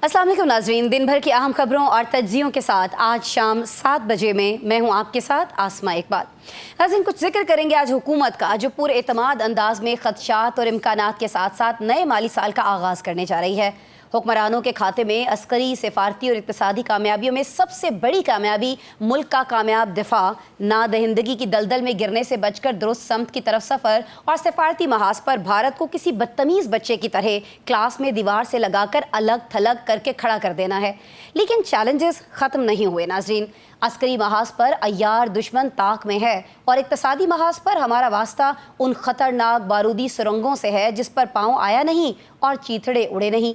अस्सलाम वालेकुम नाज़रीन, दिन भर की अहम खबरों और तज्जियों के साथ आज शाम 7 बजे में मैं हूं आपके साथ आसमा इकबाल। नाज़रीन, कुछ जिक्र करेंगे आज हुकूमत का जो पूरे एतमाद अंदाज में खदशात और इम्कानात के साथ साथ नए माली साल का आगाज़ करने जा रही है। हुक्मरानों के खाते में अस्करी, सिफारती और इक़्तिसादी कामयाबियों में सबसे बड़ी कामयाबी मुल्क का कामयाब दिफा, नादहिंदगी की दलदल में गिरने से बचकर दुरुस्त समत की तरफ सफ़र और सिफारती महाज पर भारत को किसी बदतमीज़ बच्चे की तरह क्लास में दीवार से लगाकर अलग थलग करके खड़ा कर देना है। लेकिन चैलेंजेस ख़त्म नहीं हुए नाज़रीन। अस्करी महाज पर अय्यार दुश्मन ताक में है और इक़्तिसादी महाज पर हमारा वास्ता उन ख़तरनाक बारूदी सुरंगों से है जिस पर पाँव आया नहीं और चीथड़े उड़े नहीं।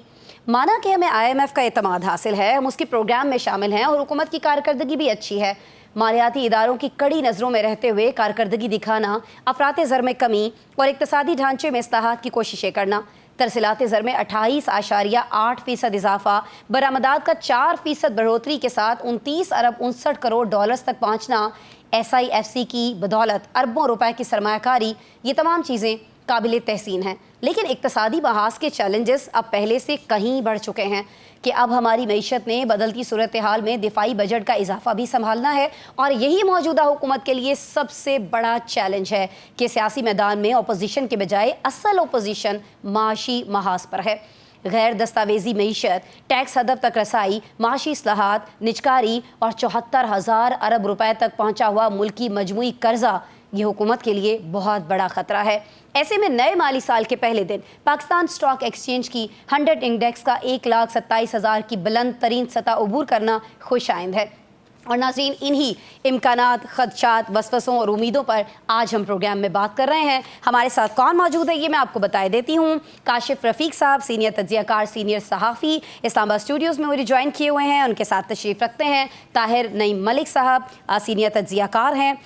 माना कि हमें IMF का एतमाद हासिल है, हम उसके प्रोग्राम में शामिल हैं और हुकूमत की कारकर्दगी भी अच्छी है। मालियाती इदारों की कड़ी नज़रों में रहते हुए कारकर्दगी दिखाना, अफरात ज़र में कमी और इक़्तिसादी ढांचे में इस्लाहात की कोशिशें करना, तरसीलात ज़र में 28.8% इजाफा, बरामदात का 4% बढ़ोतरी के साथ 29 अरब 59 करोड़ डॉलर्स तक पहुँचना, SIFC की बदौलत अरबों रुपए की सरमायाकारी, ये तमाम चीज़ें काबिल तहसीन हैं। लेकिन इक़्तिसादी बहास के चैलेंजेस अब पहले से कहीं बढ़ चुके हैं कि अब हमारी मईशत ने बदलती सूरत हाल में दिफाई बजट का इजाफा भी संभालना है और यही मौजूदा हुकूमत के लिए सबसे बड़ा चैलेंज है कि सियासी मैदान में अपोजिशन के बजाय असल अपोजिशन माशी महाज पर है। गैर दस्तावेजी मईशत, टैक्स हदफ तक रसाई, माशी इस्लाहात, निजकारी और 74,000 अरब रुपए तक पहुँचा हुआ मुल्की मजमूई कर्जा ये हुकूमत के लिए बहुत बड़ा ख़तरा है। ऐसे में नए माली साल के पहले दिन पाकिस्तान स्टॉक एक्सचेंज की 100 इंडेक्स का 1,27,000 की बुलंद तरीन सतह अबूर करना खुश आइंद है। और नाज़रीन, इन्हीं इम्कानात, खदशात, वसवसों और उम्मीदों पर आज हम प्रोग्राम में बात कर रहे हैं। हमारे साथ कौन मौजूद है ये मैं आपको बता देती हूँ। काशिफ रफ़ीक साहब, सीनियर तज्ज़ियाकार, सीनियर सहाफ़ी, इस्लामाबाद स्टूडियोज़ में मुझे ज्वाइन किए हुए हैं। उनके साथ तशरीफ़ रखते हैं ताहिर नईम मलिक साहब, सीनियर तज्ज़ियाकार हैं।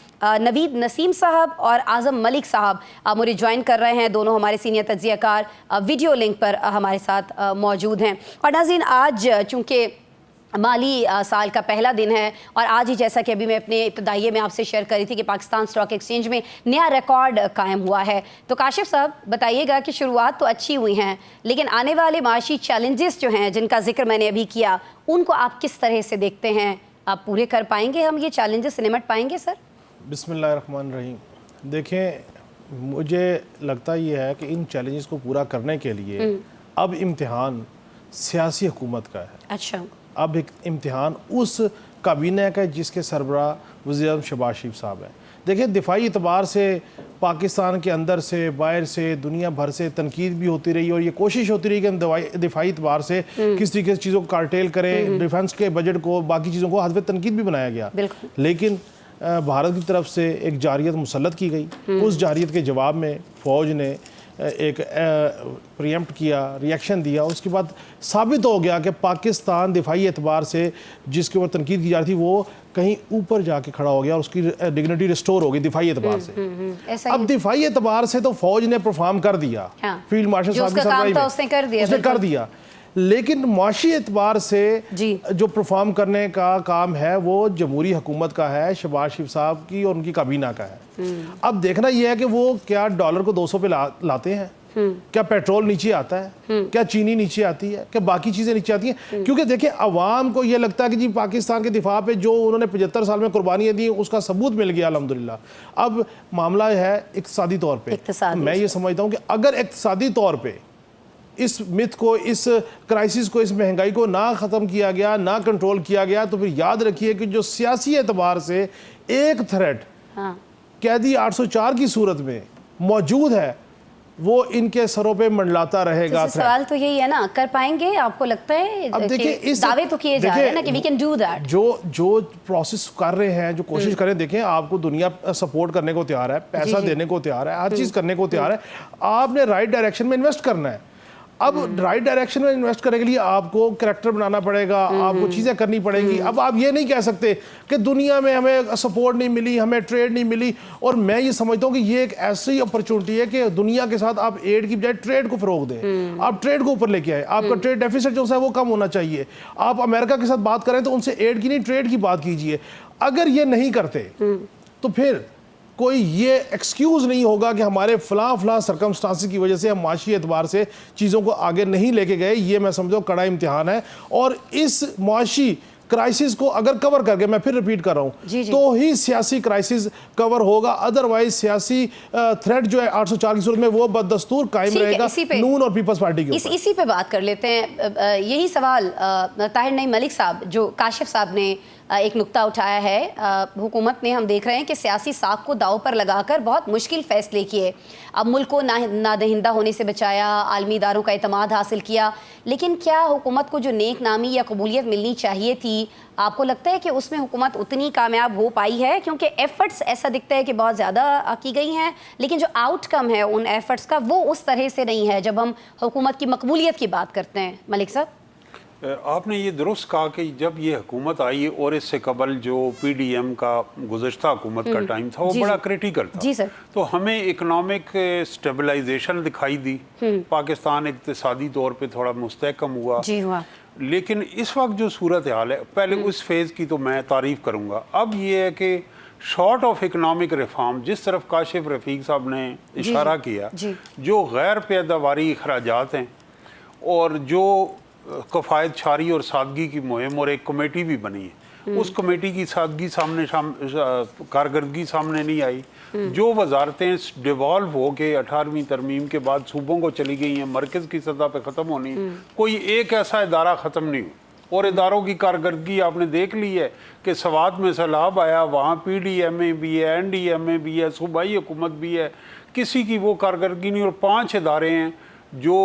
नवीद नसीम साहब और आज़म मलिक साहब मुझे ज्वाइन कर रहे हैं। दोनों हमारे सीनियर तज्ज़ियाकार वीडियो लिंक पर हमारे साथ मौजूद हैं। और नाज़रीन, आज चूँकि माली साल का पहला दिन है और आज ही जैसा कि अभी मैं अपने इब्तिदाइये में आपसे शेयर करी थी कि पाकिस्तान स्टॉक एक्सचेंज में नया रिकॉर्ड कायम हुआ है। तो काशिफ साहब बताइएगा कि शुरुआत तो अच्छी हुई हैं, लेकिन आने वाले माशी चैलेंजेस जो हैं जिनका जिक्र मैंने अभी किया, उनको आप किस तरह से देखते हैं? आप पूरे कर पाएंगे? हम ये चैलेंजेस से निपट पाएंगे सर? बिस्मिल्लाहिर्रहमानिर्रहीम। देखें, मुझे लगता ये है कि इन चैलेंजेस को पूरा करने के लिए अब इम्तिहान सियासी हुकूमत का है। अच्छा। अब एक इम्तिहान उस काबीना का जिसके सरबराह वज़ीर-ए-आज़म शहबाज शरीफ साहब हैं। देखिए, दिफाई एतबार से पाकिस्तान के अंदर से, बाहर से, दुनिया भर से तनकीद भी होती रही और ये कोशिश होती रही कि हम दिफाई एतबार से किस तरीके से चीज़ों को कार्टेल करें, डिफेंस के बजट को, बाकी चीज़ों को हस्ब तनकीद भी बनाया गया। लेकिन भारत की तरफ से एक जारियत मुसल्लत की गई। उस जारियत के जवाब में फ़ौज ने एक प्रियम्प्ट किया, रिएक्शन दिया। उसके बाद साबित हो गया कि पाकिस्तान दिफाई एतबार से जिसके ऊपर तनकीद की जा रही थी वो कहीं ऊपर जाके खड़ा हो गया और उसकी डिग्निटी रिस्टोर हो गई दिफाई एतबार से। अब दिफाई एतबार से तो फौज ने परफॉर्म कर दिया, फील्ड मार्शल साहब की सरबराही में उसने कर दिया। लेकिन माशी एतबार से जो परफॉर्म करने का काम है वो जमहूरी हुकूमत का है, शहबाज शरीफ साहब की और उनकी काबीना का है। अब देखना यह है कि वो क्या डॉलर को 200 पे लाते हैं, क्या पेट्रोल नीचे आता है, क्या चीनी नीचे आती है, क्या बाकी चीज़ें नीचे आती हैं। क्योंकि देखिए, अवाम को यह लगता है कि जी पाकिस्तान के दिफा पे जो उन्होंने 75 साल में कुर्बानियाँ दी उसका सबूत मिल गया अल्हम्दुलिल्लाह। अब मामला है इक़्तिसादी तौर पर। मैं ये समझता हूँ कि अगर इक़्तिसादी तौर पर इस मिथ को, इस क्राइसिस को, इस महंगाई को ना ख़त्म किया गया, ना कंट्रोल किया गया, तो फिर याद रखिए कि जो सियासी एतबार से एक थ्रेट कैदी 804 की सूरत में मौजूद है वो इनके सरों पे मंडलाता रहेगा। सवाल तो यही है ना, कर पाएंगे? आपको लगता है? अब देखिए, इस दावे तो किए जा रहे हैं ना कि वी कैन डू दैट। जो प्रोसेस कर रहे हैं, जो कोशिश कर रहे हैं, देखें, आपको दुनिया सपोर्ट करने को तैयार है, पैसा देने को तैयार है, हर चीज़ करने को तैयार है। आपने राइट डायरेक्शन में इन्वेस्ट करना है। अब राइट डायरेक्शन में इन्वेस्ट करने के लिए आपको कैरेक्टर बनाना पड़ेगा, आपको चीज़ें करनी पड़ेंगी। अब आप ये नहीं कह सकते कि दुनिया में हमें सपोर्ट नहीं मिली, हमें ट्रेड नहीं मिली। और मैं ये समझता हूँ कि ये एक ऐसी अपॉर्चुनिटी है कि दुनिया के साथ आप एड की बजाय ट्रेड को फ़रोग दें। आप ट्रेड को ऊपर लेके आए, आपका ट्रेड डेफिसिट जो है वो कम होना चाहिए। आप अमेरिका के साथ बात करें तो उनसे एड की नहीं, ट्रेड की बात कीजिए। अगर ये नहीं करते तो फिर कोई ये एक्सक्यूज़ नहीं होगा कि हमारे फलां सरकमस्टांसिस की वजह से हम माशी एतबार से चीज़ों को आगे नहीं लेके गए। ये मैं समझो कड़ा इम्तिहान है, और इस माशी क्राइसिस को अगर कवर करके, मैं फिर रिपीट कर रहा हूँ, तो ही सियासी क्राइसिस कवर होगा। अदरवाइज सियासी थ्रेट जो है 804 की सूरत में वो बदस्तूर कायम रहेगा नून और पीपल्स पार्टी के ऊपर। इसी पे बात कर लेते हैं। यही सवाल ताहिर नईम मलिक साहब, जो काशिफ साहब ने एक नुक्ता उठाया है। हुकूमत ने, हम देख रहे हैं कि सियासी साख को दाव पर लगाकर बहुत मुश्किल फैसले किए। अब मुल्क को नादहिंदा होने से बचाया, आलमी इदारों का एतमाद हासिल किया, लेकिन क्या हुकूमत को जो नेक नामी या कबूलियत मिलनी चाहिए थी, आपको लगता है कि उसमें हुकूमत उतनी कामयाब हो पाई है? क्योंकि एफर्ट्स ऐसा दिखता है कि बहुत ज़्यादा की गई हैं, लेकिन जो आउटकम है उन एफर्ट्स का वो उस तरह से नहीं है जब हम हुकूमत की मकबूलियत की बात करते हैं। मलिक साहब, आपने ये दुरुस्त कहा कि जब ये हुकूमत आई और इससे कबल जो PDM का गुज़श्ता हुकूमत का टाइम था वो बड़ा क्रिटिकल था। जी सर। तो हमें इकनॉमिक स्टेबलाइजेशन दिखाई दी, पाकिस्तान इक्तिसादी तौर पे थोड़ा मुस्तहकम हुआ। जी हुआ। लेकिन इस वक्त जो सूरत हाल है, पहले उस फेज़ की तो मैं तारीफ़ करूँगा। अब ये है कि शॉर्ट ऑफ इकनॉमिक रिफॉर्म, जिस तरफ काशिफ रफ़ीक साहब ने इशारा किया, जो गैर पैदावारी अखराजात हैं और जो कफ़ायत छारी और सादगी की मुहिम, और एक कमेटी भी बनी है, उस कमेटी की सादगी कारकर्दगी सामने नहीं आई। जो वजारतें डिवॉल्व हो के 18वीं तरमीम के बाद सूबों को चली गई हैं, मरकज़ की सतह पे ख़त्म होनी, कोई एक ऐसा इदारा ख़त्म नहीं हुआ। और इदारों की कारकर्दगी आपने देख ली है कि सवात में सैलाब आया, वहाँ PDMA भी है, NDMA भी है, सूबाई हुकूमत भी है, किसी की वो कारकर्दगी नहीं। और 5 इदारे हैं जो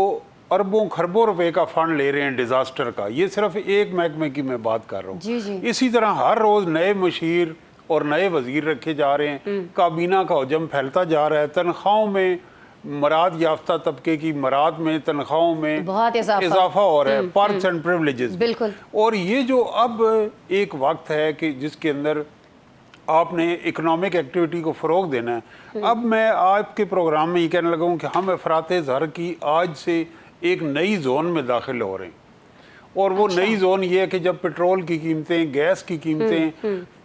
अरबों खरबों रुपए का फंड ले रहे हैं डिज़ास्टर का। ये सिर्फ एक महकमे की मैं बात कर रहा हूँ। इसी तरह हर रोज़ नए मशीर और नए वजीर रखे जा रहे हैं, काबीना का हजम फैलता जा रहा है, तनख्वाहों में मराद याफ्ता तबके की मराद में तनख्वाहों में बहुत इजाफा हो रहा है, पर्क्स एंड प्रिविलेजेस। बिल्कुल। और ये जो अब एक वक्त है कि जिसके अंदर आपने इकोनॉमिक एक्टिविटी को फ़रोग देना है। अब मैं आपके प्रोग्राम में ये कहने लगा हूँ कि हम अफरात ज़र की आज से एक नई जोन में दाखिल हो रहे हैं। और वो नई जोन ये है कि जब पेट्रोल की कीमतें, गैस की कीमतें,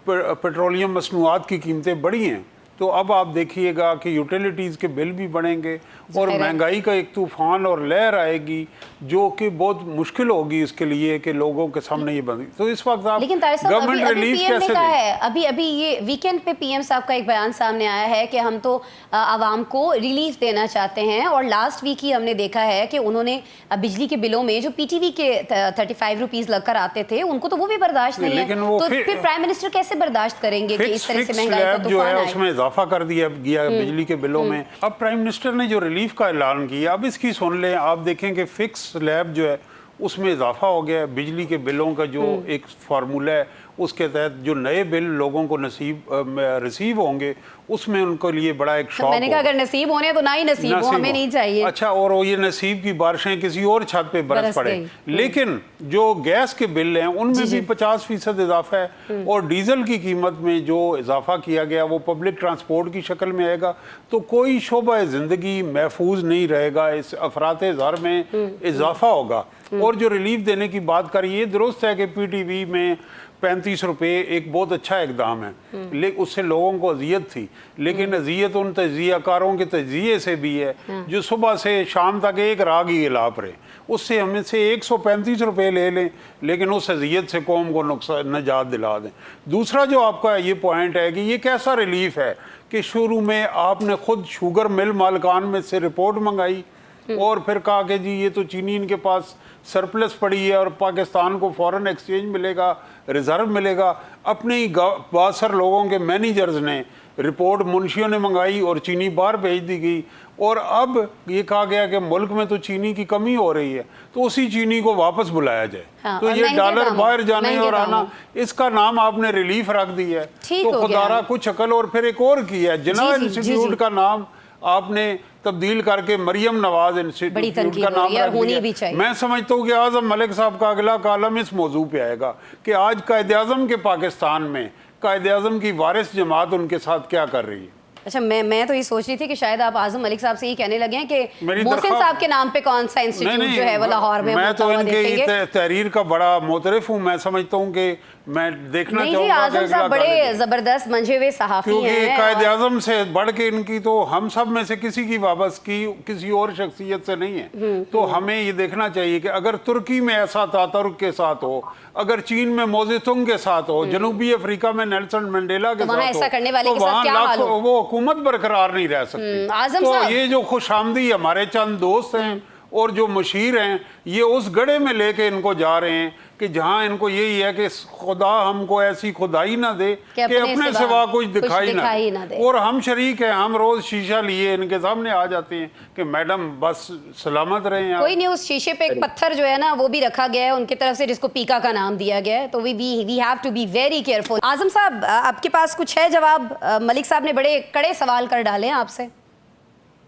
पेट्रोलियम मसनूआत की कीमतें बढ़ी हैं, तो अब आप देखिएगा कि यूटिलिटीज़ के बिल भी बढ़ेंगे और महंगाई का एक तूफान और लहर आएगी जो कि बहुत मुश्किल होगी इसके लिए कि लोगों के सामने ये बंदी। तो इस वक्त आप गवर्नमेंट रिलीफ कैसे है? अभी ये वीकेंड पे PM साहब का एक बयान सामने आया है कि हम तो आवाम को रिलीफ देना चाहते हैं, और लास्ट वीक ही हमने देखा है कि उन्होंने बिजली के बिलों में जो PTV के 35 रुपीज़ लगकर आते थे, उनको तो वो भी बर्दाश्त नहीं है। तो फिर प्राइम मिनिस्टर कैसे बर्दाश्त करेंगे कि इस तरह से महंगाई का तूफान आए? उसमें इजाफा कर दिया गया बिजली के बिलों में। अब प्राइम मिनिस्टर ने जो रिलीफ का ऐलान किया, अब इसकी सुन लें। आप देखें कि फिक्स स्लैब जो है उसमें इजाफा हो गया। बिजली के बिलों का जो एक फार्मूला है, उसके तहत जो नए बिल लोगों को रिसीव होंगे, उसमें उनके लिए बड़ा एक शौक। मैंने कहा अगर नसीब होने तो ना ही नसीब हो, हमें नहीं चाहिए। अच्छा, और वो ये नसीब की बारिशें किसी और छत पे बरस पड़े। लेकिन जो गैस के बिल हैं उनमें भी 50% इजाफा है, और डीजल की कीमत में जो इजाफा किया गया वो पब्लिक ट्रांसपोर्ट की शक्ल में आएगा। तो कोई शोबा ज़िंदगी महफूज नहीं रहेगा, इस अफरात ज़र में इजाफा होगा। और जो रिलीफ देने की बात करिए, ये दुरुस्त है कि PTV में 35 रुपये एक बहुत अच्छा इकदाम है, लेकिन उससे लोगों को अजियत थी। लेकिन अजियत उन तजियाकारों के तजिए से भी है जो सुबह से शाम तक एक राग ही इलाप रहे। उससे हमें से 135 रुपये ले लें, लेकिन उस अजियत से कौम को नुकसान नजात दिला दें। दूसरा जो आपका ये पॉइंट है कि ये कैसा रिलीफ है कि शुरू में आपने खुद शुगर मिल मालिकान में से रिपोर्ट मंगाई और फिर कहा कि जी ये तो चीनी इनके पास सरप्लस पड़ी है और पाकिस्तान को फॉरेन एक्सचेंज मिलेगा, रिजर्व मिलेगा। अपने ही 62 लोगों के मैनेजर्स ने रिपोर्ट मुंशियों ने मंगाई और चीनी बाहर भेज दी गई। और अब ये कहा गया कि मुल्क में तो चीनी की कमी हो रही है, तो उसी चीनी को वापस बुलाया जाए। तो ये डॉलर बाहर जाने और आना, इसका नाम आपने रिलीफ रख दिया है। तो खुदारा कुछ अकल। और फिर एक और किया है, जना इंस्टीट्यूट का नाम आपने तब्दील करके मरियम नवाज इंस्टीट्यूट का नाम रख दिया। मैं समझता हूँ कि आज़म मलिक साहब का अगला कॉलम इस मौजू पे आएगा कि आज कायद-ए-आज़म के पाकिस्तान में कायद-ए-आज़म की वारिस जमात उनके साथ क्या कर रही है। अच्छा, मैं तो ये सोच रही थी कि शायद आप आज़म मलिक साहब से ये कहने लगे हैं कि मोहसिन साहब के नाम पे कौन सा इंस्टीट्यूट जो है वो लाहौर में। मैं तो इनके तहरीर का बड़ा मोतरफ हूँ। मैं समझता हूँ कि मैं देखना नहीं जी, चाहूंगा कि आजम अगला साहब बड़े गालिब है। जबरदस्त मंझे हुए सहाफी क्योंकि हैं कायद और आजम से बढ़ के इनकी तो हम सब में से किसी की वाबस्तगी किसी और शख्सियत से नहीं है। तो हमें ये देखना चाहिए कि अगर तुर्की में ऐसा था तुर्क के साथ हो, अगर चीन में मोजेतुंग के साथ हो, जनूबी अफ्रीका में नेल्सन मंडेला के तो वहाँ साथ ऐसा हो, करने वाले तो के साथ वहाँ क्या हाल हो? लाखों वो हुकूमत बरकरार नहीं रह सकती। आजम तो साहब ये जो खुशामदी हमारे चंद दोस्त हैं और जो मशीर हैं, ये उस गड़े में लेके इनको जा रहे हैं कि जहां इनको यही है कि खुदा हमको ऐसी खुदाई ना दे कि अपने सिवा कुछ दिखाई ना दे। और हम शरीक हैं, हम रोज शीशा लिए इनके सामने आ जाते हैं कि मैडम बस सलामत रहे हैं। कोई नहीं, उस शीशे पे एक पत्थर जो है ना वो भी रखा गया है उनकी तरफ से, जिसको पीका का नाम दिया गया है। तो we have to be very careful. Azam साहब, आपके पास कुछ है जवाब? मलिक साहब ने बड़े कड़े सवाल कर डाले हैं आपसे।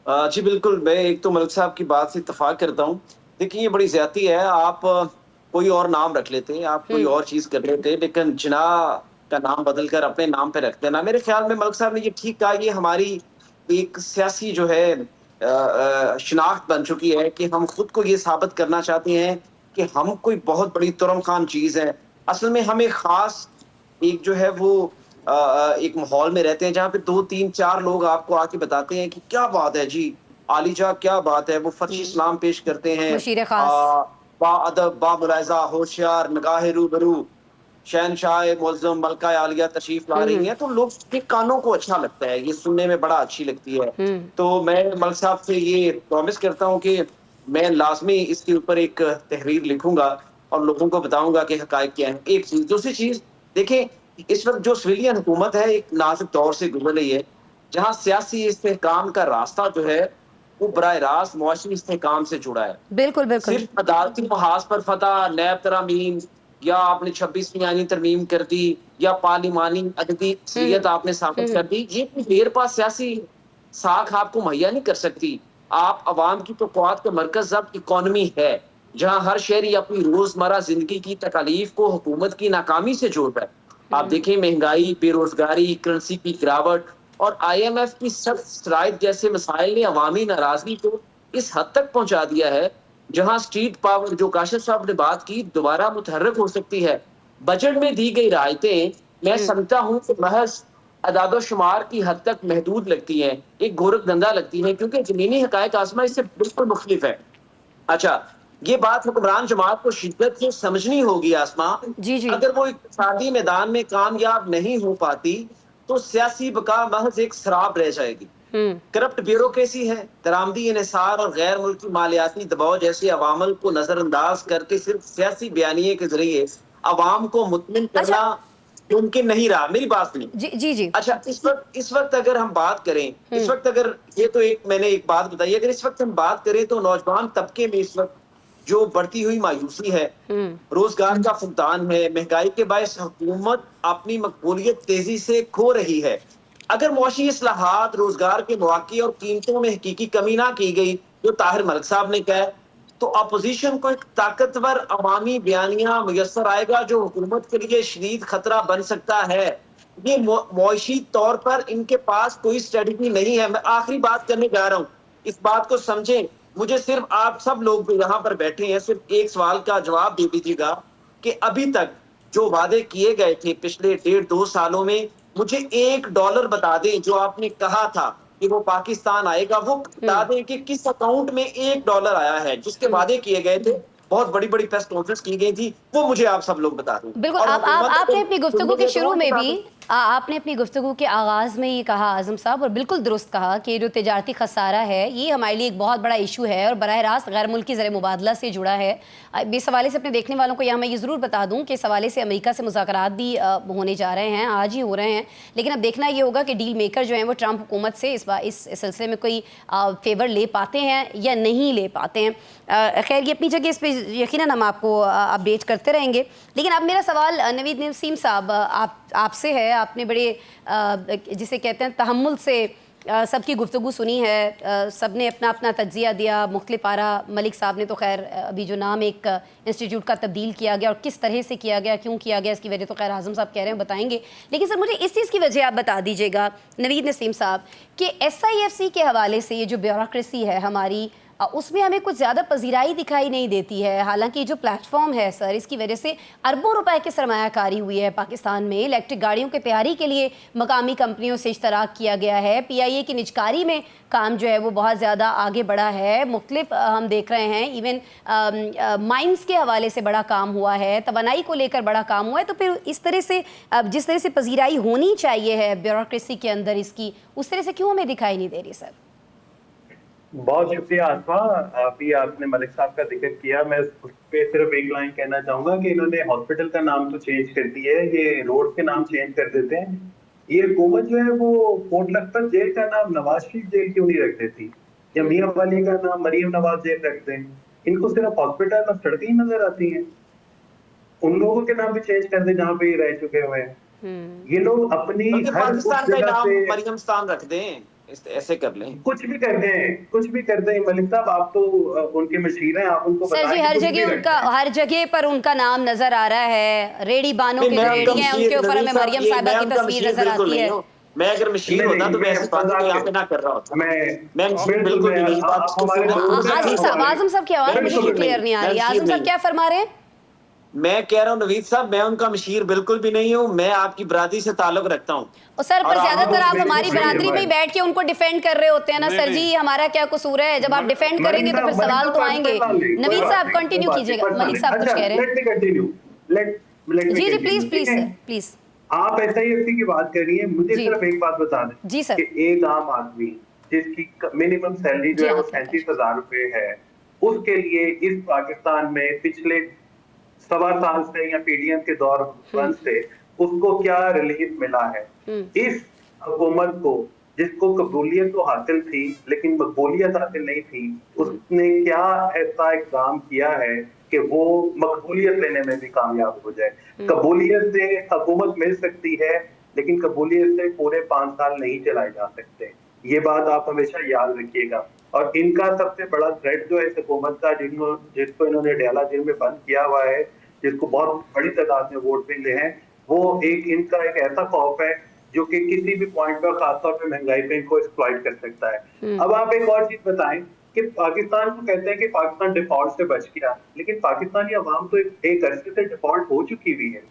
जी बिल्कुल, मैं एक तो मलिक साहब की बात से इत्तेफाक करता हूँ। देखिए ये बड़ी ज्यादती है, आप कोई और नाम रख लेते, आप कोई और चीज कर लेते, लेकिन जिनाह का नाम बदलकर अपने नाम पे रख देना, मेरे ख्याल में मलिक साहब ने ये ठीक कहा। ये हमारी एक सियासी जो है शिनाख्त बन चुकी है कि हम खुद को ये साबित करना चाहते हैं कि हम कोई बहुत बड़ी तुरम खान चीज है। असल में हम एक खास एक जो है वो एक माहौल में रहते हैं जहाँ पे 2 3 4 लोग आपको आके बताते हैं कि क्या बात है जी आलिजा, क्या बात है, वो फतह इस्लाम पेश करते हैं, मुशीर खास, बाअदब, बामुलाहिजा, होशियार, निगाह रूबरू, शहनशाह मुअज़्ज़म मलका आलिया तशरीफ ला रही हैं, तो लोग के कानों को अच्छा लगता है, ये सुनने में बड़ा अच्छी लगती है। तो मैं मलिक साहब से ये प्रॉमिस करता हूँ कि मैं लाजमी इसके ऊपर एक तहरीर लिखूंगा और लोगों को बताऊंगा कि हकायक क्या है। एक चीज, दूसरी चीज देखें, इस वक्त जो सिविलियन हुकूमत है एक नाजुक दौर से गुजर रही है, जहां सियासी इस्तेहकाम का रास्ता जो है वो बराह रास्त मुआशी इस्तेहकाम से जुड़ा है। बिल्कुल बिल्कुल। सिर्फ अदालती महाज पर फतह, नैब तरामीम, या आपने 26वीं आईनी तरमीम कर दी, या पार्लिमानी अददी असलियत आपने साबित कर दी, ये कोई देर पास सियासी साख आपको मुहैया नहीं कर सकती। आप अवाम की तो क़ुव्वत का मरकज अब इकॉनमी है, जहां हर शहरी अपनी रोजमर्रा जिंदगी की तकालीफ को हुकूमत की नाकामी से जोड़ रहा है। आप देखें, महंगाई, बेरोजगारी, करेंसी की गिरावट और IMF की सख्त शराइत जैसे मसाइल ने अवामी नाराजगी को इस हद तक पहुंचा दिया है जहां स्ट्रीट पावर, जो काशिफ साहब ने बात की, दोबारा मुतहर्रिक हो सकती है। बजट में दी गई रायतें मैं समझता हूं कि महज अदादो शुमार की हद तक महदूद लगती हैं, एक गोरख धंधा लगती है, क्योंकि जमीनी हकायक आसमा इससे बिल्कुल मुख्तलिफ है। अच्छा, ये बात हुक्मरान जमात को शिद्दत से समझनी होगी आसमा। जी जी। अगर वो इक़्तिसादी मैदान में कामयाब नहीं हो पाती तो सियासी बका महज एक शराब रह जाएगी। करप्ट ब्यूरोक्रेसी है, दरामदी इन्हिसार और गैर मुल्की मालियाती दबाव जैसे अवामल को नजरअंदाज करके सिर्फ सियासी बयानिए के जरिए अवाम को मुतमिन करना मुमकिन नहीं रहा। मेरी बात सुनिए। जी जी जी। अच्छा, इस वक्त अगर हम बात करें, इस वक्त अगर ये तो एक मैंने एक बात बताई, अगर इस वक्त हम बात करें तो नौजवान तबके में इस वक्त जो बढ़ती हुई मायूसी है, रोजगार का फुकदान है, महंगाई के बायस हुकूमत अपनी मकबूलियत तेजी से खो रही है। अगर मुआशी इस्लाहात, रोजगार के मौके और कीमतों में हकीकी कमी ना की गई, जो ताहिर मलिक साहब ने कहा, तो अपोजिशन को एक ताकतवर अवामी बयानिया मुयस्सर आएगा जो हुकूमत के लिए शदीद खतरा बन सकता है। ये मुआशी तौर पर इनके पास कोई स्ट्रेटजी नहीं है। मैं आखिरी बात करने जा रहा हूँ, इस बात को समझें। मुझे सिर्फ आप सब लोग जो यहाँ पर बैठे हैं सिर्फ एक सवाल का जवाब दे दीजिएगा कि अभी तक जो वादे किए गए थे पिछले 1.5-2 सालों में, मुझे $1 बता दें जो आपने कहा था कि वो पाकिस्तान आएगा, वो बता दें कि किस अकाउंट में $1 आया है जिसके वादे किए गए थे, बहुत बड़ी बड़ी प्रेस कॉन्फ्रेंस की गई थी, वो मुझे आप सब लोग बता दें। बिल्कुल। आपने अपनी गुफ्तगू के शुरू में भी आपने अपनी गुफ्तगू के आगाज़ में ये कहा आज़म साहब, और बिल्कुल दुरुस्त कहा कि जो तिजारती खसारा है ये हमारे लिए एक बहुत बड़ा इशू है और बराह रास्त गैर मुल्की ज़र मुबादला से जुड़ा है। इस हवाले से अपने देखने वालों को यहाँ मैं ये ज़रूर बता दूँ कि इस हवाले से अमेरिका से मुज़ाकरात भी होने जा रहे हैं, आज ही हो रहे हैं। लेकिन अब देखना ये होगा कि डील मेकर जो हैं वो ट्रंप हुकूमत से इस सिलसिले में कोई फेवर ले पाते हैं या नहीं ले पाते हैं। खैर, ये अपनी जगह इस पर यकीनन हम आपको अपडेट करते रहेंगे। लेकिन अब मेरा सवाल नवीद नसीम साहब आपसे है। आपने बड़े जिसे कहते हैं तहम्मुल से सबकी गुफ्तगू सुनी है, सब ने अपना अपना तज्जिया दिया, मुख्तलिफ आरा। मलिक साहब ने तो खैर अभी जो नाम एक इंस्टीट्यूट का तब्दील किया गया और किस तरह से किया गया, क्यों किया गया, इसकी वजह तो खैर आज़म साहब कह रहे हैं, बताएंगे। लेकिन सर मुझे इस चीज़ की वजह आप बता दीजिएगा नवीद नसीम साहब कि SIFC के हवाले से ये जो ब्यूरोक्रेसी है हमारी, उसमें हमें कुछ ज़्यादा पजीराई दिखाई नहीं देती है। हालांकि जो प्लेटफॉर्म है सर, इसकी वजह से अरबों रुपए की सरमायाकारी हुई है पाकिस्तान में। इलेक्ट्रिक गाड़ियों की तैयारी के लिए मकामी कंपनियों से इश्तराक किया गया है। PIA की निजकारी में काम जो है वो बहुत ज़्यादा आगे बढ़ा है। मुख्तलिफ हम देख रहे हैं, इवन माइंस के हवाले से बड़ा काम हुआ है, तवानाई को लेकर बड़ा काम हुआ है। तो फिर इस तरह से जिस तरह से पजीराई होनी चाहिए है ब्यूरोक्रेसी के अंदर इसकी, उस तरह से क्यों हमें दिखाई नहीं दे रही सर? बहुत शुक्रिया आसमा, अभी आपने मलिक साहब का जिक्र किया। मैं उस पे सिर्फ एक लाइन कहना चाहूंगा कि इन्होंने हॉस्पिटल का नाम तो चेंज कर दिया है, ये रोड के नाम चेंज कर देते हैं। ये हुकूमत जो है वो कोट लखपत जेल का नाम नवाज शरीफ जेल क्यों नहीं रख देती, या मियां वाली का नाम मरियम नवाज जेल रख दें। इनको सिर्फ हॉस्पिटल और सड़कें ही नजर आती हैं। उन लोगों के नाम भी चेंज कर दे जहाँ पे ये रह चुके हुए हैं। ये लोग अपनी हर पाकिस्तान का जगह नाम से मरियमस्तान रख दें, ऐसे कर लें। कुछ भी कर दें, कुछ भी कर दें। मलिक साहब आप तो उनके मशीर हैं, आप उनको सर जी हर जगह उनका, हर जगह पर उनका नाम नजर आ रहा है। रेडी बानों की रेडी है, उनके ऊपर हमें मरियम साहिबा की तस्वीर नजर आती है। मैं अगर मशीर होता तो मैं ऐसी बातें यहाँ पे ना कर रहा होता। मैं मशीर बिल्कुल भी नहीं। आजम साहब की आवाज मुझे क्लियर नहीं आ रही। आजम साहब क्या फरमा रहे हैं? मैं कह रहा हूँ नवीद साहब, मैं उनका मशीर बिल्कुल भी नहीं हूँ। मैं आपकी बरादरी से ताल्लुक रखता हूँ। और सर पर ज्यादातर आप हमारी बरादरी में बैठ के उनको डिफेंड कर रहे होते हैं ना सर जी। हमारा क्या कसूर है? जब आप डिफेंड करेंगे तो फिर सवाल तो आएंगे। नवीद साहब कंटिन्यू कीजिएगा, मलिक साहब कुछ कह रहे हैं। जी जी प्लीज प्लीज सर प्लीज। आप SIFC की बात कर रही है, मुझे सिर्फ एक बात बता दें जी सर, कि एक आम आदमी जिसकी मिनिमम सैलरी जो है वो 37,000 रुपए है, उसके लिए इस पाकिस्तान में पिछले 1.25 साल से या PDM के दौरान से उसको क्या रिलीफ मिला है? इस हुकूमत को, जिसको कबूलियत तो हासिल थी लेकिन मकबूलियत हासिल नहीं थी, उसने क्या ऐसा इक़दाम किया है कि वो मकबूलियत लेने में भी कामयाब हो जाए? कबूलियत से हुकूमत मिल सकती है लेकिन कबूलियत से पूरे 5 साल नहीं चलाए जा सकते। ये बात आप हमेशा याद रखिएगा। और इनका सबसे बड़ा थ्रेट जो है इस हुकूमत का, जिसको इन्होंने डेला जेल में बंद किया हुआ है, जिसको बहुत बड़ी तादाद में वोट मिले हैं, वो इनका एक ऐसा खौफ है जो कि किसी भी पॉइंट पर, खासतौर पर महंगाई पे, इनको एक्सप्लॉइट कर सकता है। अब आप एक और चीज बताएं कि पाकिस्तान को कहते हैं कि पाकिस्तान डिफॉल्ट से बच गया, लेकिन पाकिस्तानी अवाम तो एक अरसे से डिफॉल्ट हो चुकी हुई है।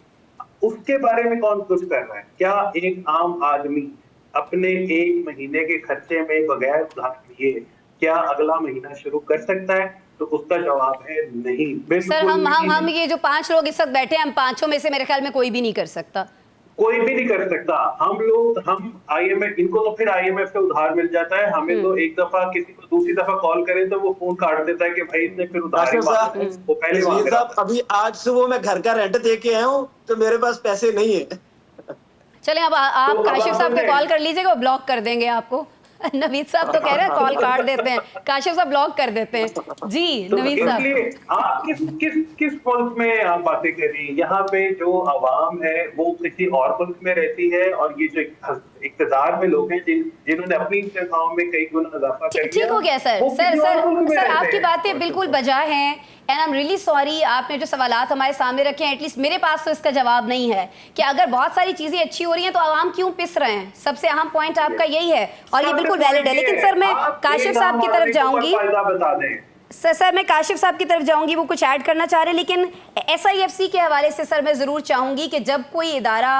उसके बारे में कौन कुछ कर रहा है? क्या एक आम आदमी अपने 1 महीने के खर्चे में बगैर उधार लिए क्या अगला महीना शुरू कर सकता है? तो उसका जवाब है नहीं। सर हम ये जो 5 लोग इस वक्त बैठे हैं, हम 5 में से मेरे ख्याल में कोई भी नहीं कर सकता। कोई भी नहीं कर सकता। हम IMF, इनको तो फिर IMF से उधार मिल जाता है, हमें तो एक दफा किसी को दूसरी दफा कॉल करें तो वो फोन काट देता है कि भाई इसने फिर उधार वो पहले। अभी आज सुबह मैं घर का रेंट दे के आया हूँ तो मेरे पास पैसे नहीं है। चले अब आप काशिफ साहब को कॉल कर लीजिएगा, वो ब्लॉक कर देंगे आपको। नवीद साहब तो कह रहे हैं कॉल काट देते हैं, काशिफ साहब ब्लॉक कर देते हैं। जी नवीद साहब, इसलिए आप किस मुल्क में आप बातें कर रही हैं? यहाँ पे जो आवाम है वो किसी और मुल्क में रहती है, और ये जो इक़्तिदार में लोग हैं जिन्होंने अपनी जगहों में कई गुना इजाफा कर दिया। ठीक हो गया सर। सर आपकी बातें बिल्कुल बजा हैं and I am really sorry. आपने जो सवालात हमारे सामने रखे हैं, एटलीस्ट मेरे पास तो इसका जवाब नहीं है कि अगर बहुत सारी चीजें अच्छी हो रही हैं तो आवाम क्यों पिस रहे हैं। सबसे अहम पॉइंट आपका यही है और ये बिल्कुल वैलिड है। लेकिन सर मैं काशिफ साहब की तरफ जाऊंगी। सर मैं काशिफ साहब की तरफ जाऊंगी, वो कुछ ऐड करना चाह रहे हैं। लेकिन SIFC के हवाले से सर मैं जरूर चाहूंगी कि जब कोई इदारा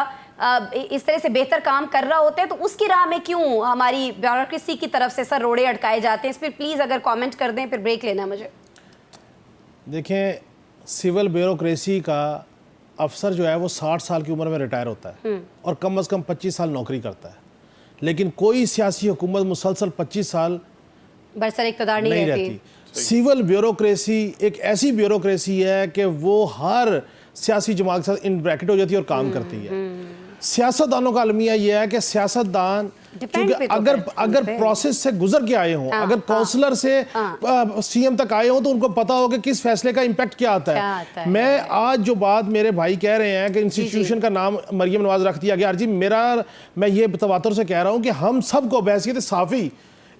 इस तरह से बेहतर काम कर रहा होता है तो उसकी राह में क्यों हमारी ब्यूरोक्रेसी की तरफ से सर रोड़े अटकाए जाते हैं? इस पर प्लीज अगर कमेंट कर दें, फिर ब्रेक लेना मुझे। देखें, सिविल ब्यूरोक्रेसी का अफसर जो है वो 60 साल की उम्र में रिटायर होता है और कम से कम 25 साल नौकरी करता है, लेकिन कोई सियासी हुकूमत मुसलसल 25 साल बरसर इक़्तिदार नहीं रहती। सिविल ब्यूरोक्रेसी एक ऐसी ब्यूरोक्रेसी है कि वो हर सियासी जमात के साथ इन ब्रैकेट हो जाती है और काम करती है। सियासतदानों का अलमिया यह है कि सियासतदान अगर प्रोसेस से गुजर के आए हों, अगर काउंसलर से CM तक आए हों तो उनको पता हो कि किस फैसले का इम्पैक्ट क्या आता है। मैं आज जो बात मेरे भाई कह रहे हैं कि इंस्टीट्यूशन का नाम मरियम नवाज रख दिया गया, जी मैं ये तवातुर से कह रहा हूँ कि हम सबको बहसियत साफ़ी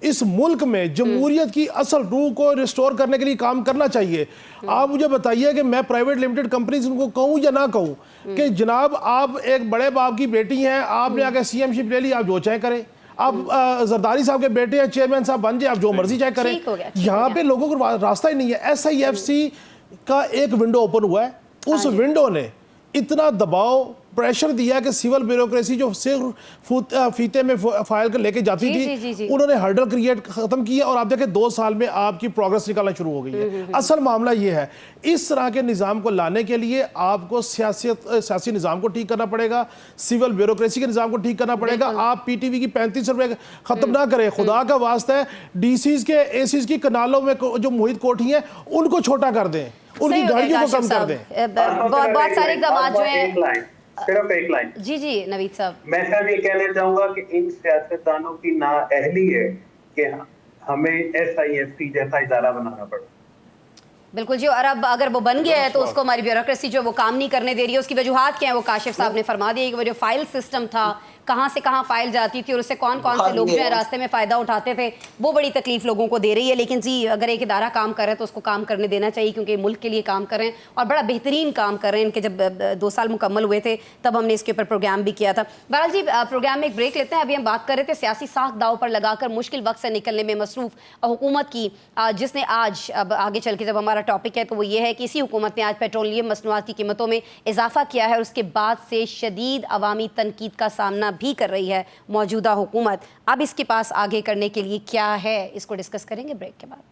इस मुल्क में जमहूरियत की असल रूह को रिस्टोर करने के लिए काम करना चाहिए। आप मुझे बताइए कि मैं प्राइवेट लिमिटेड कंपनीज उनको कहूँ या ना कहूँ कि जनाब आप एक बड़े बाप की बेटी हैं, आपने आगे CMशिप ले ली, आप जो चाहे करें, आप जरदारी साहब के बेटे हैं, चेयरमैन साहब बन जाए, आप जो मर्जी चाहे करें। ठीक हो गया, यहाँ पे लोगों को रास्ता ही नहीं है। SIFC का एक विंडो ओपन हुआ है, उस विंडो ने इतना दबाव प्रेशर दिया कि सिविल ब्यूरोक्रेसी जो सिर्फ फीते में फाइल कर लेके जाती थी, उन्होंने हर्डल क्रिएट खत्म किया और आप देखें 2 साल में आपकी प्रोग्रेस निकालना शुरू हो गई है। असल मामला ये है, इस तरह के निज़ाम को लाने के लिए आपको सियासी निज़ाम को ठीक करना पड़ेगा, सिविल ब्यूरोक्रेसी के निज़ाम को ठीक करना पड़ेगा। आप PTV की 35 रुपए खत्म ना करें, खुदा का वास्ता है। DCs के ACs की कनालों में जो मुहित कोठी हैं उनको छोटा कर दें, उनकी गाड़ियों को कम कर दें। बहुत सारे इक़दाम जो हैं। सिर्फ एक लाइन। जी नवीद साहब, मैं सिर्फ ये कहना चाहूंगा कि इन सियासतदानों की नाअहली है कि हमें SIFC जैसा इदारा बनाना पड़ा। बिल्कुल जी। और अब अगर वो बन गया है तो उसको हमारी ब्यूरोक्रेसी जो वो काम नहीं करने दे रही है। उसकी वजूहात क्या है वो काशिफ साहब ने फरमा दिया कि वो जो फाइल सिस्टम था, कहाँ से कहाँ फाइल जाती थी और उससे कौन कौन से लोग जो है रास्ते में फ़ायदा उठाते थे, वो बड़ी तकलीफ लोगों को दे रही है। लेकिन जी अगर एक इदारा काम कर रहा है तो उसको काम करने देना चाहिए, क्योंकि मुल्क के लिए काम कर रहे हैं और बड़ा बेहतरीन काम कर रहे हैं। इनके जब 2 साल मुकम्मल हुए थे तब हमने इसके ऊपर प्रोग्राम भी किया था। बहरहाल जी प्रोग्राम में एक ब्रेक लेते हैं। अभी हम बात कर रहे थे सियासी साख दाव पर लगाकर मुश्किल वक्त से निकलने में मसरूफ़ हुकूमत की, जिसने आज अब आगे चल के जब हमारा टॉपिक है तो वो ये है कि इसी हुकूमत ने आज पेट्रोलियम मसनूआत की कीमतों में इजाफा किया है और उसके बाद से शदीद अवामी तनकीद का सामना भी कर रही है मौजूदा हुकूमत। अब इसके पास आगे करने के लिए क्या है, इसको डिस्कस करेंगे ब्रेक के बाद।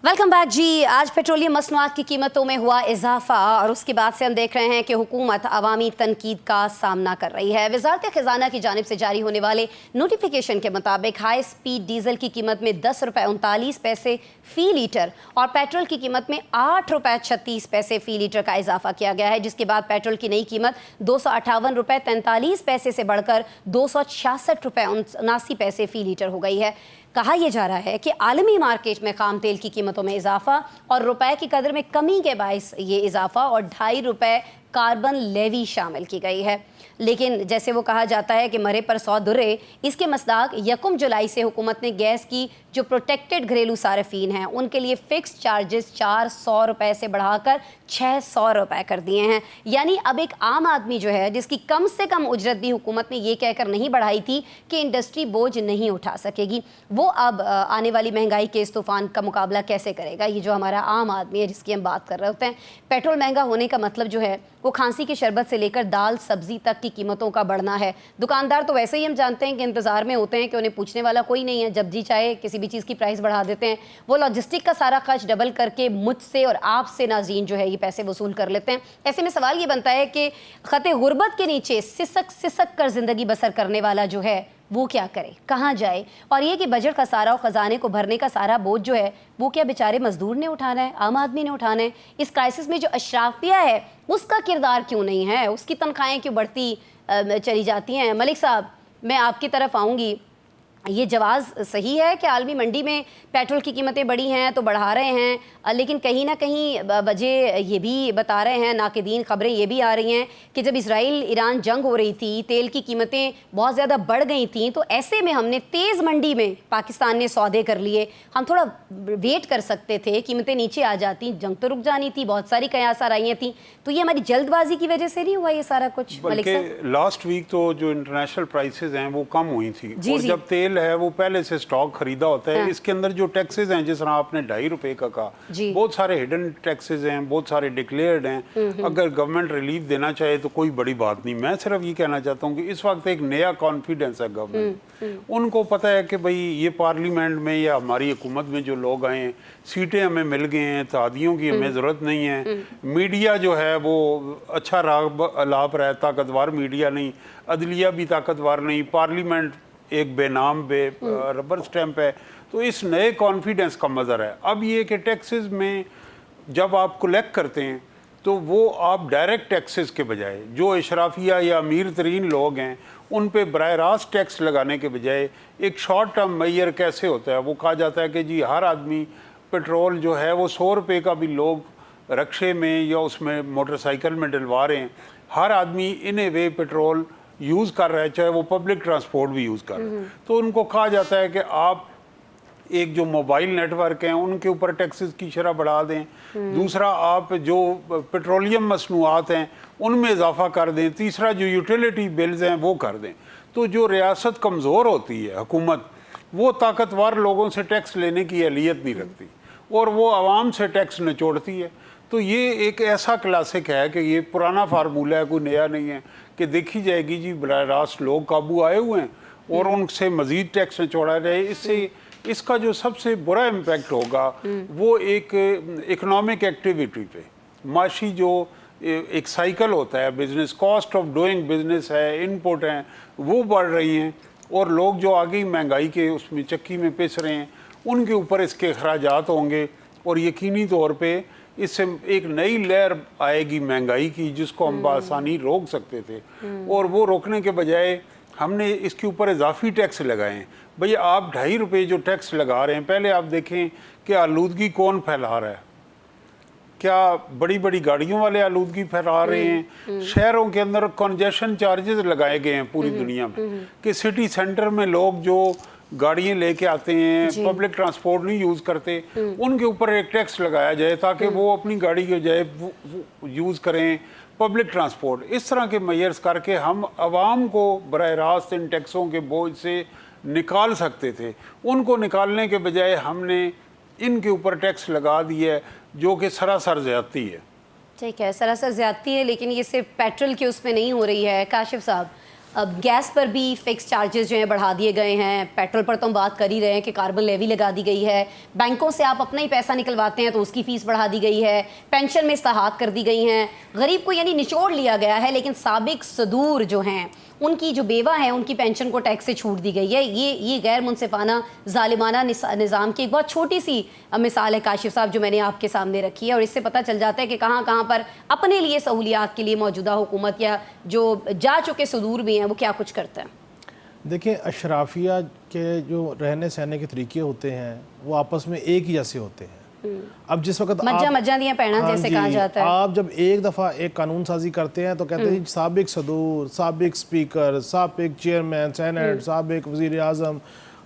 वेलकम बैक जी। आज पेट्रोलियम मसनूआत की कीमतों में हुआ इजाफा और उसके बाद से हम देख रहे हैं कि हुकूमत अवामी तनकीद का सामना कर रही है। वज़ारत ख़ज़ाना की जानिब से जारी होने वाले नोटिफिकेशन के मुताबिक हाई स्पीड डीजल की कीमत में 10 रुपये 39 पैसे फ़ी लीटर और पेट्रोल की कीमत में 8 रुपये 36 पैसे फ़ी लीटर का इजाफा किया गया है, जिसके बाद पेट्रोल की नई कीमत 258 रुपये 43 पैसे से बढ़कर 266 रुपये 79 पैसे फ़ी लीटर हो गई है। कहा यह जा रहा है कि आलमी मार्केट में खाम तेल की कीमतों में इजाफा और रुपए की कदर में कमी के बायस ये इजाफा और 2.5 रुपये कार्बन लेवी शामिल की गई है। लेकिन जैसे वो कहा जाता है कि मरे पर 100 दुर्रे, इसके मसदाक 1 जुलाई से हुकूमत ने गैस की जो प्रोटेक्टेड घरेलू सार्फिन हैं उनके लिए फ़िक्स चार्जेस 400 रुपये से बढ़ाकर 600 रुपये कर दिए हैं। यानी अब एक आम आदमी जो है जिसकी कम से कम उजरत भी हुकूमत ने ये कहकर नहीं बढ़ाई थी कि इंडस्ट्री बोझ नहीं उठा सकेगी, वो अब आने वाली महंगाई के इस तूफ़ान का मुकाबला कैसे करेगा। ये जो हमारा आम आदमी है जिसकी हम बात कर रहे होते हैं, पेट्रोल महंगा होने का मतलब जो है वो खांसी की शरबत से लेकर दाल सब्जी तक की कीमतों का बढ़ना है। दुकानदार तो वैसे ही हम जानते हैं कि इंतज़ार में होते हैं कि उन्हें पूछने वाला कोई नहीं है, जब जी चाहे किसी भी चीज़ की प्राइस बढ़ा देते हैं। वो लॉजिस्टिक का सारा खर्च डबल करके मुझसे और आपसे नाज़रीन जो है ये पैसे वसूल कर लेते हैं। ऐसे में सवाल ये बनता है कि ख़ते गुर्बत के नीचे सिसक कर ज़िंदगी बसर करने वाला जो है वो क्या करे, कहाँ जाए। और ये कि बजट का सारा और ख़जाने को भरने का सारा बोझ जो है वो क्या बेचारे मजदूर ने उठाना है, आम आदमी ने उठाना है। इस क्राइसिस में जो अशराफिया है उसका किरदार क्यों नहीं है, उसकी तनख्वाहें क्यों बढ़ती चली जाती हैं। मलिक साहब, मैं आपकी तरफ आऊँगी। ये जवाज़ सही है कि आलमी मंडी में पेट्रोल की कीमतें बढ़ी हैं तो बढ़ा रहे हैं, लेकिन कहीं ना कहीं वजह ये भी बता रहे हैं नाक़दीन, ख़बरें ये भी आ रही हैं कि जब इजराइल ईरान जंग हो रही थी, तेल की कीमतें बहुत ज़्यादा बढ़ गई थी, तो ऐसे में हमने तेज़ मंडी में पाकिस्तान ने सौदे कर लिए। हम थोड़ा वेट कर सकते थे, कीमतें नीचे आ जाती, जंग तो रुक जानी थी, बहुत सारी कयास आइयाँ थी। तो ये हमारी जल्दबाजी की वजह से नहीं हुआ ये सारा कुछ? लास्ट वीक तो जो इंटरनेशनल प्राइसेस हैं वो कम हुई थी और जब तेल है वो पहले से स्टॉक खरीदा होता है। इसके अंदर जो टैक्सेस हैं, जिस तरह आपने 2.5 रुपए का कहा, बहुत सारे हिडन टैक्सेस हैं, बहुत सारे डिक्लेयर्ड हैं। अगर गवर्नमेंट रिलीफ देना चाहे तो कोई बड़ी बात नहीं। मैं सिर्फ ये कहना चाहता हूँ कि इस वक्त एक नया कॉन्फिडेंस है गवर्नमेंट, उनको पता है कि भाई ये पार्लियामेंट में या हमारी हुकूमत में जो लोग आए हैं, सीटें हमें मिल गए हैं, तादियों की हमें ज़रूरत नहीं है। मीडिया जो है वो अच्छा लाभ रहा है, ताकतवर मीडिया नहीं, अदलिया भी ताकतवर नहीं, पार्लियामेंट एक बेनाम रबर स्टैंप है। तो इस नए कॉन्फिडेंस का मज़र है। अब ये कि टैक्सेस में जब आप कलेक्ट करते हैं तो वो आप डायरेक्ट टैक्सेस के बजाय जो अशराफिया या अमीर तरीन लोग हैं उन पे बराह रास्त टैक्स लगाने के बजाय एक शॉर्ट टर्म मैयर कैसे होता है, वो कहा जाता है कि जी हर आदमी पेट्रोल जो है वो 100 रुपये का भी लोग रक्शे में या उसमें मोटरसाइकिल में डलवा रहे हैं, हर आदमी इन ए वे पेट्रोल यूज़ कर रहा है, चाहे वो पब्लिक ट्रांसपोर्ट भी यूज़ कर रहा है। तो उनको कहा जाता है कि आप एक जो मोबाइल नेटवर्क हैं उनके ऊपर टैक्सेस की शरह बढ़ा दें। दूसरा, आप जो पेट्रोलियम मसनूआत हैं उनमें इजाफा कर दें। तीसरा, जो यूटिलिटी बिल्स हैं वो कर दें। तो जो रियासत कमज़ोर होती है, हुकूमत, वो ताकतवर लोगों से टैक्स लेने की अहलियत नहीं रखती और वो आवाम से टैक्स निचोड़ती है। तो ये एक ऐसा क्लासिक है कि ये पुराना फार्मूला है, कोई नया नहीं है, कि देखी जाएगी जी बराह रास्त लोग काबू आए हुए हैं और उनसे मज़ीद टैक्स निचोड़ा जाए। इससे इसका जो सबसे बुरा इम्पैक्ट होगा वो एक इकोनॉमिक एक्टिविटी पे, माशी जो एक साइकिल होता है business, cost of doing business है, इनपुट हैं वो बढ़ रही हैं और लोग जो आगे ही महंगाई के उसमें चक्की में पिस रहे हैं उनके ऊपर इसके अखराजात होंगे और यकीनी तौर पे इससे एक नई लहर आएगी महंगाई की जिसको हम बआसानी रोक सकते थे और वो रोकने के बजाय हमने इसके ऊपर इजाफी टैक्स लगाए हैं। भैया आप ₹2.5 जो टैक्स लगा रहे हैं, पहले आप देखें कि आलूदगी कौन फैला रहा है। क्या बड़ी बड़ी गाड़ियों वाले आलूदगी फैला रहे हैं? शहरों के अंदर कंजेशन चार्जेस लगाए गए हैं पूरी दुनिया में कि सिटी सेंटर में लोग जो गाड़ियाँ लेके आते हैं, पब्लिक ट्रांसपोर्ट नहीं यूज़ करते, उनके ऊपर एक टैक्स लगाया जाए ताकि वो अपनी गाड़ी के बजाय यूज़ करें पब्लिक ट्रांसपोर्ट। इस तरह के मेयर्स करके हम आवाम को बराह रास्त इन टैक्सों के बोझ से निकाल सकते थे। उनको निकालने के बजाय हमने इनके ऊपर टैक्स लगा दिया है जो कि सरासर ज़्यादती है। ठीक है, सरासर ज़्यादती है, लेकिन ये सिर्फ पेट्रोल के उसमें नहीं हो रही है काशिफ साहब। अब गैस पर भी फिक्स चार्जेस जो हैं बढ़ा दिए गए हैं। पेट्रोल पर तो हम बात कर ही रहे हैं कि कार्बन लेवी लगा दी गई है। बैंकों से आप अपना ही पैसा निकलवाते हैं तो उसकी फ़ीस बढ़ा दी गई है। पेंशन में इस्लाहात कर दी गई हैं। गरीब को यानी निचोड़ लिया गया है, लेकिन साबिक सदूर जो हैं उनकी जो बेवा है उनकी पेंशन को टैक्स से छूट दी गई है। ये गैर मुनसिफाना ज़ालिमाना निज़ाम की एक बहुत छोटी सी मिसाल है काशिफ साहब जो मैंने आपके सामने रखी है और इससे पता चल जाता है कि कहाँ कहाँ पर अपने लिए सहूलियात के लिए मौजूदा हुकूमत या जो जा चुके सदूर भी हैं वो क्या कुछ करते हैं। देखिए, अशराफिया के जो रहने सहने के तरीके होते हैं वो आपस में एक ही जैसे होते हैं। अब जिस वक्त मज्जा दिया पैना जैसे कहा जाता है, आप जब एक दफ़ा एक कानून साजी करते हैं तो कहते हैं साबिक सदूर, साबिक स्पीकर, साबिक चेयरमैन सेनेट, साबिक वज़ीर आज़म,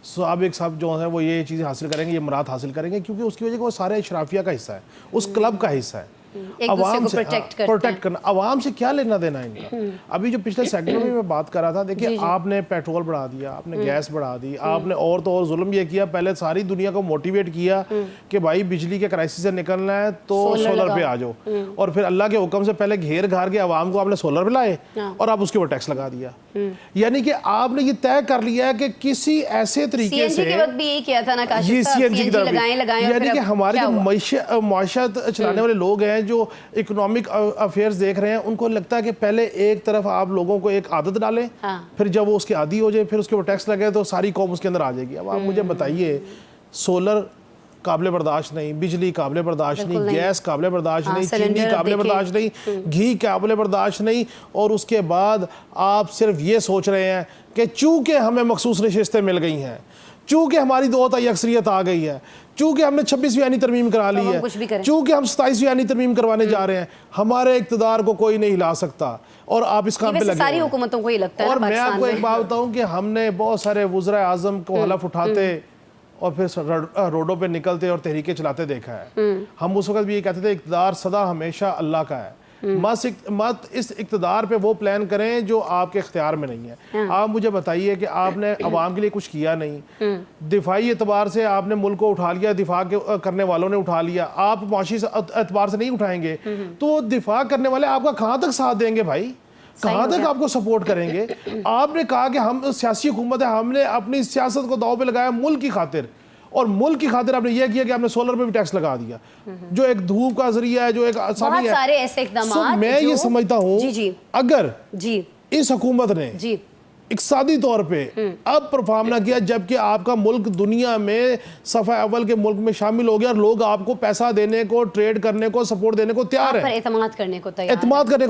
साबिक सब जो है वो ये चीज़ें हासिल करेंगे, ये मराद हासिल करेंगे, क्योंकि उसकी वजह से वो सारे अशराफिया का हिस्सा है, उस क्लब का हिस्सा है। आवाम से प्रोटेक्ट करना, आवाम से क्या लेना देना इनका। अभी जो पिछले सेगमेंट में मैं बात कर रहा था, देखिए आपने पेट्रोल बढ़ा दिया, आपने गैस बढ़ा दी, आपने और तो और जुल्म ये किया, पहले सारी दुनिया को मोटिवेट किया कि भाई बिजली के क्राइसिस से निकलना है तो सोलर पे आ जाओ, और फिर अल्लाह के हुक्म से पहले घेर घार के आवाम को आपने सोलर पे लाए और आप उसके ऊपर टैक्स लगा दिया। यानी कि आपने ये तय कर लिया है कि किसी ऐसे तरीके से भी यही किया था ना काशिफ साहब, यानी कि हमारे जो माशत चलाने वाले लोग हैं जो इकोनॉमिक अफेयर्स देख रहे हैं, उनको लगता है कि पहले एक तरफ आप लोगों को एक आदत डालें, फिर जब वो उसके आदी हो जाए फिर उसके ऊपर टैक्स लगे तो सारी कौम उसके अंदर आ जाएगी। अब आप मुझे बताइए, सोलर काबिल बर्दाश्त नहीं, बिजली काबिल बर्दाश्त नहीं, गैस काबिल बर्दाश्त नहीं, चीनी काबिल बर्दाश्त नहीं, घी काबिल बर्दाश्त नहीं, और उसके बाद आप सिर्फ ये सोच रहे हैं कि चूंकि हमें मखसूस नशिस्तें मिल गई हैं, चूंकि हमारी 2 अक्सरियत आ गई है, चूंकि हमने 26वीं आनी तरमीम करा ली है, चूंकि हम 27वीं आनी तरमीम करवाने जा रहे हैं, हमारे इक़्तिदार को कोई नहीं हिला सकता और आप इस काम पे लगे। सारी हुकूमतों को ही लगता है। और मैं आपको एक बात बताऊं कि हमने बहुत सारे वज़ीर आज़म को हलफ उठाते और फिर रोडों पे निकलते और तहरीकें चलाते देखा है। हम उस वक्त भी ये कहते थे इक़्तिदार सदा हमेशा अल्लाह का है, मत इस इक़्तिदार पे वो प्लान करें जो आपके इख्तियार में नहीं है। आप मुझे बताइए कि आपने अवाम के लिए कुछ किया नहीं, दिफाई एतबार से आपने मुल्क को उठा लिया, दिफा करने वालों ने उठा लिया, आप मुआशी एतबार से नहीं उठाएंगे तो दिफा करने वाले आपका कहाँ तक साथ देंगे भाई, कहाँ तक आपको सपोर्ट करेंगे। आपने कहा कि हम सियासी हुकूमत है, हमने अपनी सियासत को दाव पे लगाया मुल्क की खातिर, और मुल्क की खातिर आपने यह किया कि आपने सोलर पे भी टैक्स लगा दिया जो एक धूप का जरिया है, जो एक आसानी है। सारे ऐसे इक़दाम मैं ये समझता हूँ अगर इस हुकूमत ने इक़्तिसादी तौर पे अब परफॉर्म ना किया, जबकि आपका मुल्क दुनिया में सफ़ा अव्वल के मुल्क में शामिल हो गया और लोग आपको पैसा देने को, ट्रेड करने को, सपोर्ट देने को तैयार है, एतमाद करने को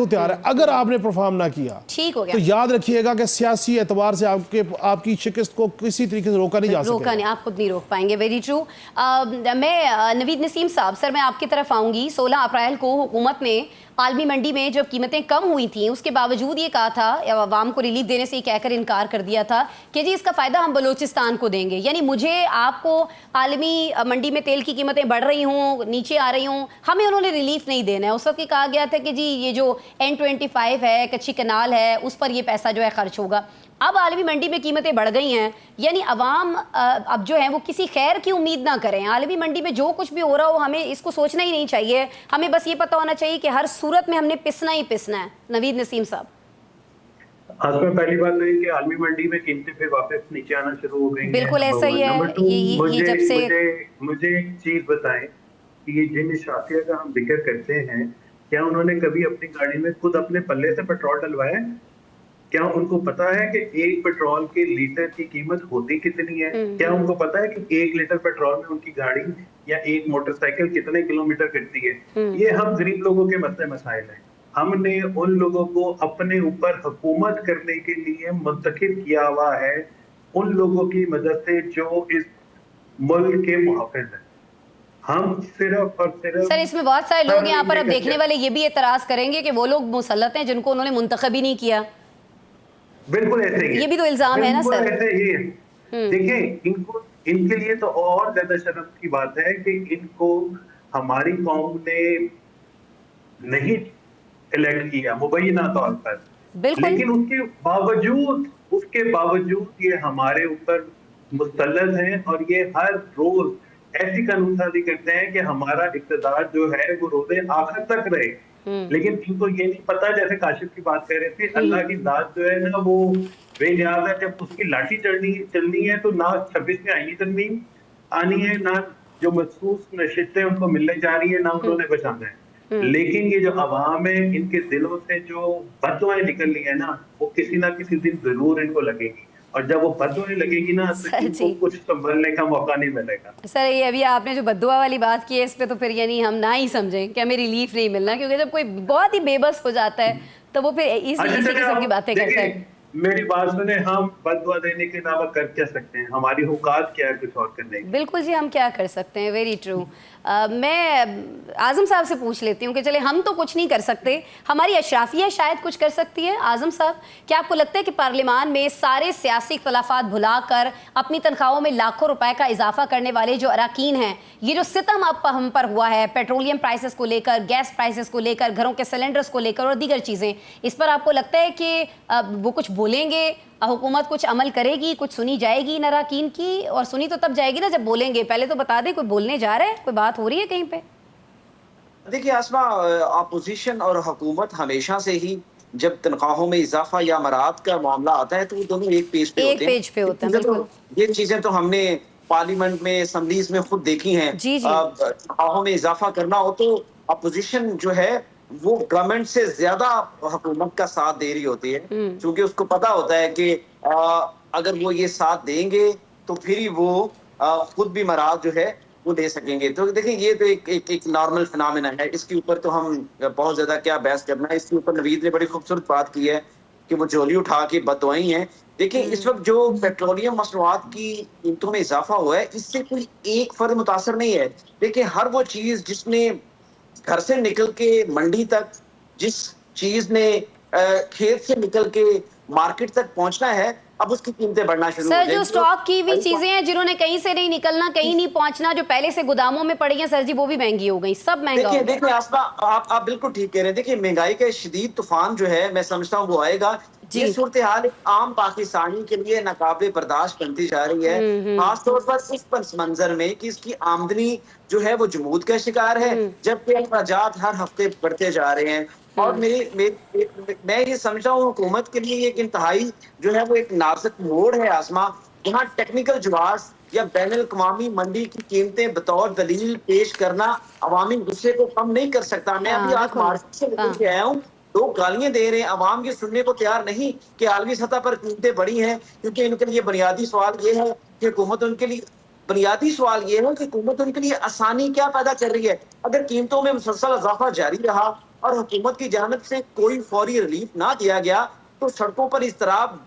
तैयार है। अगर आपने परफॉर्म ना किया ठीक हो गया तो याद रखिएगा कि सियासी एतबार से आपकी शिकस्त को किसी तरीके से रोका नहीं जा सकता। आप खुद नहीं रोक पाएंगे। Very true. मैं नवीद नसीम साहब, सर मैं आपकी तरफ आऊंगी। 16 अप्रैल को हुकूमत ने आलमी मंडी में जब कीमतें कम हुई थी उसके बावजूद ये कहा था, या आवाम को रिलीफ देने से ही कहकर इनकार कर दिया था कि जी इसका फ़ायदा हम बलूचिस्तान को देंगे। यानी मुझे आपको आलमी मंडी में तेल की कीमतें बढ़ रही हों, नीचे आ रही हों, हमें उन्होंने रिलीफ नहीं देना है। उस वक्त कहा गया था कि जी ये जो N25 है, कच्ची कनाल है, उस पर ये पैसा जो है खर्च होगा। अब आलमी मंडी में कीमतें बढ़ गई हैं, यानी अवाम अब जो है वो किसी खैर की उम्मीद ना करें। आलमी मंडी में जो कुछ भी हो रहा हो हमें इसको सोचना ही नहीं चाहिए, हमें बस ये पता होना चाहिए कि हर सूरत में हमने पिसना ही पिसना है। नवीद नसीम साहब। आसमा, पहली बात तो ये कि आलमी मंडी में कीमतें फिर वापस नीचे आना शुरू हो गई हैं। बिल्कुल ऐसा ही है। नंबर टू, ये जब से मुझे एक चीज बताएं कि ये जिन शाफिया का हम जिक्र करते हैं, क्या उन्होंने कभी अपनी गाड़ी में खुद अपने पल्ले से पेट्रोल डलवाया? क्या उनको पता है कि एक पेट्रोल के लीटर की कीमत होती कितनी है? क्या उनको पता है कि 1 लीटर पेट्रोल में उनकी गाड़ी या एक मोटरसाइकिल कितने किलोमीटर करती है? ये हम गरीब लोगों के मसले मसाइल हैं। हमने उन लोगों को अपने ऊपर हुकूमत करने के लिए मुंतखब किया हुआ है, उन लोगों की मदद से जो इस मुल्क के मुहाफिज हैं। हम सिर्फ और सिर्फ सर इसमें बहुत सारे लोग यहाँ पर अब देखने वाले ये भी एतराज करेंगे कि वो लोग मुसल्लत हैं जिनको उन्होंने मुंतखब ही नहीं किया। बिल्कुल ऐसे ही है। ये भी तो इल्जाम है ना सर। ऐसे ही है। देखिए, इनके लिए तो और ज्यादा शर्म की बात है कि इनको हमारी कौम ने नहीं इलेक्ट किया मुबैना तौर पर, लेकिन उसके बावजूद ये हमारे ऊपर मुस्तल्लत हैं और ये हर रोज ऐसी कानूनसाजी करते हैं कि हमारा इक़्तिदार जो है वो रोज़े आखिर तक रहे। लेकिन इनको ये नहीं पता, जैसे काशिफ की बात कर रहे थे, अल्लाह की जात जो है ना वो बेनियाज है। जब उसकी लाठी चलनी है तो ना 26 में आईनी तरमीम आनी है, ना जो महसूस नशिस्तें उनको मिलने जा रही है, ना उन्होंने बचाना है। लेकिन ये जो अवाम है, इनके दिलों से जो बददुआएं निकल रही है ना, वो किसी ना किसी दिन जरूर इनको लगेगी, और जब वो बददुआएं लगेगी ना तो इनको कुछ संभलने का मौका नहीं मिलेगा। सर ये अभी आपने जो बद्दुआ वाली बात की है, इस पे तो फिर यानी हम ना ही समझें कि हमें रिलीफ नहीं मिलना, क्योंकि जब कोई बहुत ही बेबस हो जाता है तो वो फिर इसी किस्म की बातें करता है। मेरी बात सुने, हम बददुआ देने के अलावा कर क्या सकते हैं? हमारी औकात क्या है कुछ और करने की? बिल्कुल जी, हम क्या कर सकते हैं, वेरी ट्रू। मैं आज़म साहब से पूछ लेती हूँ कि चले हम तो कुछ नहीं कर सकते, हमारी अशराफिया शायद कुछ कर सकती है। आज़म साहब, क्या आपको लगता है कि पार्लियामान में सारे सियासी इख्तलाफात भुलाकर अपनी तनख्वाहों में लाखों रुपए का इजाफा करने वाले जो अरकान हैं, ये जो सितम अब हम पर हुआ है पेट्रोलियम प्राइसेस को लेकर, गैस प्राइसेस को लेकर, घरों के सिलेंडर्स को लेकर और दीगर चीज़ें, इस पर आपको लगता है कि वो कुछ बोलेंगे, हुकूमत कुछ अमल करेगी, कुछ सुनी जाएगी इन अरकान की? और सुनी तो तब जाएगी ना जब बोलेंगे। पहले तो बता दें, कोई बोलने जा रहा है, कोई बात हो रही है कहीं पे? देखिए आसमा, अपोजिशन और हुकूमत हमेशा से ही जब तनख्वाहों में इजाफा या मराहत का मामला आता है तो वो दोनों एक पेज पे होते हैं। बिल्कुल, ये चीजें तो हमने पार्लियामेंट में, असम्बलीज में खुद देखी हैं। तनख्वाहों में इजाफा करना हो तो अपोजिशन जो है वो गवर्नमेंट से ज्यादा हुकूमत का साथ दे रही होती है, क्योंकि उसको पता होता है कि अगर वो ये साथ देंगे तो फिर ही वो खुद भी मराहत जो है वो दे सकेंगे। तो देखिए, ये तो एक नॉर्मल फिनोमेना है, इसके ऊपर तो हम बहुत ज्यादा क्या बहस करना है। इसके ऊपर नवीद ने बड़ी खूबसूरत बात की है कि वो झोली उठा के बददुआई हैं। देखिए, इस वक्त जो पेट्रोलियम मसनूआत की कीमतों में इजाफा हुआ है, इससे कोई एक फर्द मुतासर नहीं है। देखिए, हर वो चीज जिसने घर से निकल के मंडी तक, जिस चीज ने खेत से निकल के मार्केट तक पहुंचना है, अब उसकी कीमतें बढ़ना शुरू हो जाएंगी। सर, जो स्टॉक की हुई चीजें हैं, जिन्होंने कहीं से नहीं निकलना, कहीं नहीं पहुंचना, जो पहले से गोदामों में पड़ी हैं सर जी, वो भी महंगी हो गई, सब महंगा हो गया। देखिए आसमा, आप बिल्कुल ठीक कह रहे हैं। देखिए, महंगाई का शदीद तूफान जो है, मैं समझता हूँ वो आएगा। ये सूरत हाल एक आम पाकिस्तानी के लिए नाकाबिले बर्दाश्त बनती जा रही है, खासतौर पर इस पस मंजर में कि इसकी आमदनी जो है वो जमूद का शिकार है, जबकि अखराजात हर हफ्ते बढ़ते जा रहे हैं। और मैं ये समझता हूँ हुकूमत के लिए एक इंतहाई जो है वो एक नाजुक मोड़ है आसमा, जहाँ टेक्निकल जुआस या बैनुल-अक़वामी मंडी की कीमतें बतौर दलील पेश करना अवामी गुस्से को कम नहीं कर सकता। मैं अभी आज मार्केट से निकल के आया हूँ, लोग गालियां दे रहे हैं, अवाम ये सुनने को तैयार नहीं कि आलमी सतह पर कीमतें बढ़ी हैं, क्योंकि इनके लिए बुनियादी सवाल ये है कि हुकूमत उनके लिए हुकूमत उनके लिए आसानी क्या पैदा कर रही है। अगर कीमतों में मुसलसल इजाफा जारी रहा और हुकूमत की जानिब से कोई फौरी रिलीफ ना दिया गया तो सड़कों पर इज़्तिराब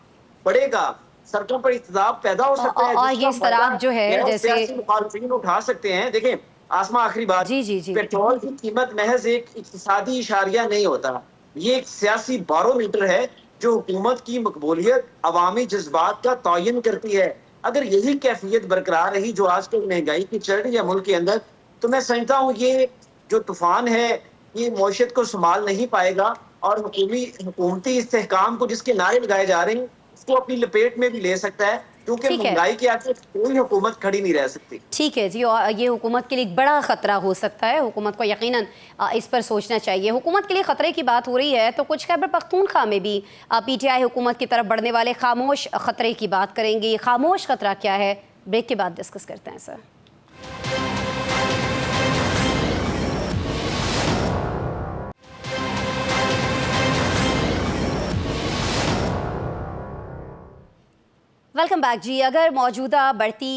बढ़ेगा, सड़कों पर इज़्तिराब पैदा हो सकता है, और ये इज़्तिराब जो है जैसे मुखालिफिन उठा सकते हैं। देखें, आसमा आखिरी बात, जी जी जी पेट्रोल की कीमत महज एक इक्तिसादी इशारिया नहीं होता, ये एक सियासी बारोमीटर है जो हुकूमत की मकबूलियत अवामी जज्बात का तयन करती है। अगर यही कैफियत बरकरार रही जो आजकल महंगाई की चल रही है मुल्क के अंदर, तो मैं समझता हूँ ये जो तूफान है ये मौशत को संभाल नहीं पाएगा, और हुकूमती इस्तेहकाम को जिसके नारे लगाए जा रहे हैं उसको अपनी लपेट में भी ले सकता है, क्योंकि ठीक है। महंगाई के आगे कोई हुकूमत खड़ी नहीं रह सकती। ठीक है जी, और ये हुकूमत के लिए एक बड़ा ख़तरा हो सकता है। हुकूमत को यकीनन इस पर सोचना चाहिए। हुकूमत के लिए ख़तरे की बात हो रही है तो कुछ खैबर पख्तूनख्वा में भी पीटीआई हुकूमत की तरफ बढ़ने वाले खामोश ख़तरे की बात करेंगे। ये खामोश ख़तरा क्या है, ब्रेक के बाद डिस्कस करते हैं सर। वेलकम बैक जी। अगर मौजूदा बढ़ती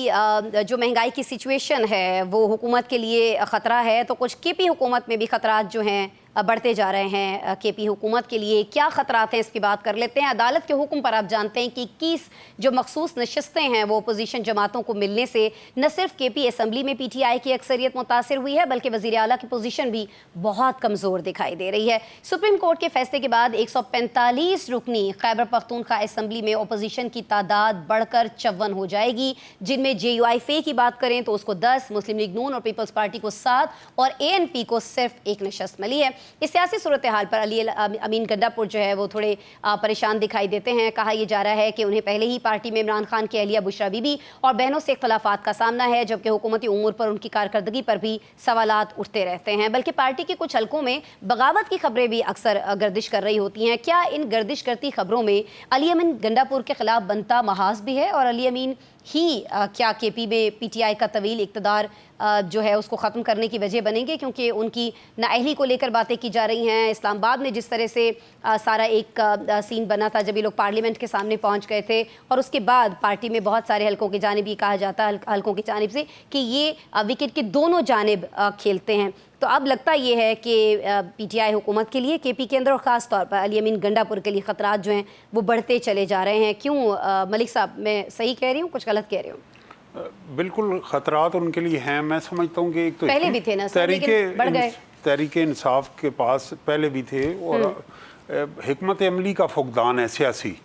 जो महंगाई की सिचुएशन है वो हुकूमत के लिए ख़तरा है, तो कुछ केपी हुकूमत में भी ख़तरात जो हैं बढ़ते जा रहे हैं। केपी हुकूमत के लिए क्या ख़तरात हैं इसकी बात कर लेते हैं। अदालत के हुक्म पर आप जानते हैं कि 21 जो मखसूस नशस्तें हैं वो अपोजिशन जमातों को मिलने से न सिर्फ केपी असम्बली में पीटीआई की अक्सरियत मुतासर हुई है, बल्कि वज़ीर आला की पोजीशन भी बहुत कमज़ोर दिखाई दे रही है। सुप्रीम कोर्ट के फैसले के बाद 145 रुकनी खैबर पख्तूनख्वा असम्बली में अपोजिशन की तादाद बढ़कर 54 हो जाएगी, जिनमें JUIF की बात करें तो उसको 10, मुस्लिम लीग नून और पीपल्स पार्टी को 7 और ANP को सिर्फ 1 नशस्त मिली है। इस सियासी सूरत हाल पर अली अमीन गंडापुर जो है वो थोड़े परेशान दिखाई देते हैं। कहा यह जा रहा है कि उन्हें पहले ही पार्टी में इमरान खान की अहलिया बुशरा बीबी और बहनों से इख्तलाफात का सामना है, जबकि हुकूमती उमूर पर उनकी कारकर्दगी पर भी सवालात उठते रहते हैं। बल्कि पार्टी के कुछ हलकों में बगावत की खबरें भी अक्सर गर्दिश कर रही होती हैं। क्या इन गर्दिश करती खबरों में अली अमीन गंडापुर के खिलाफ बनता महाज भी है, और अली अमीन ही क्या केपी में पीटीआई का तवील इक़्तिदार जो है उसको ख़त्म करने की वजह बनेंगे, क्योंकि उनकी नाअहली को लेकर बातें की जा रही हैं। इस्लामाबाद में जिस तरह से सारा एक सीन बना था जब ये लोग पार्लियामेंट के सामने पहुंच गए थे, और उसके बाद पार्टी में बहुत सारे हलकों की जानिब ये कहा जाता है हलकों की जानिब से कि ये विकेट के दोनों जानिब खेलते हैं। तो अब लगता ये है कि पीटीआई हुकूमत के लिए केपी के अंदर और ख़ास तौर पर अली अमीन गंडापुर के लिए ख़तरात जो हैं वो बढ़ते चले जा रहे हैं। क्यों मलिक साहब, मैं सही कह रही हूँ, कुछ गलत कह रही हूँ? बिल्कुल ख़तरात उनके लिए हैं। मैं समझता हूँ कि एक तो पहले भी थे ना सर, लेकिन बढ़ गए। तहरीक इंसाफ के पास पहले भी थे, और हिकमत अमली का फुकदान है सियासी।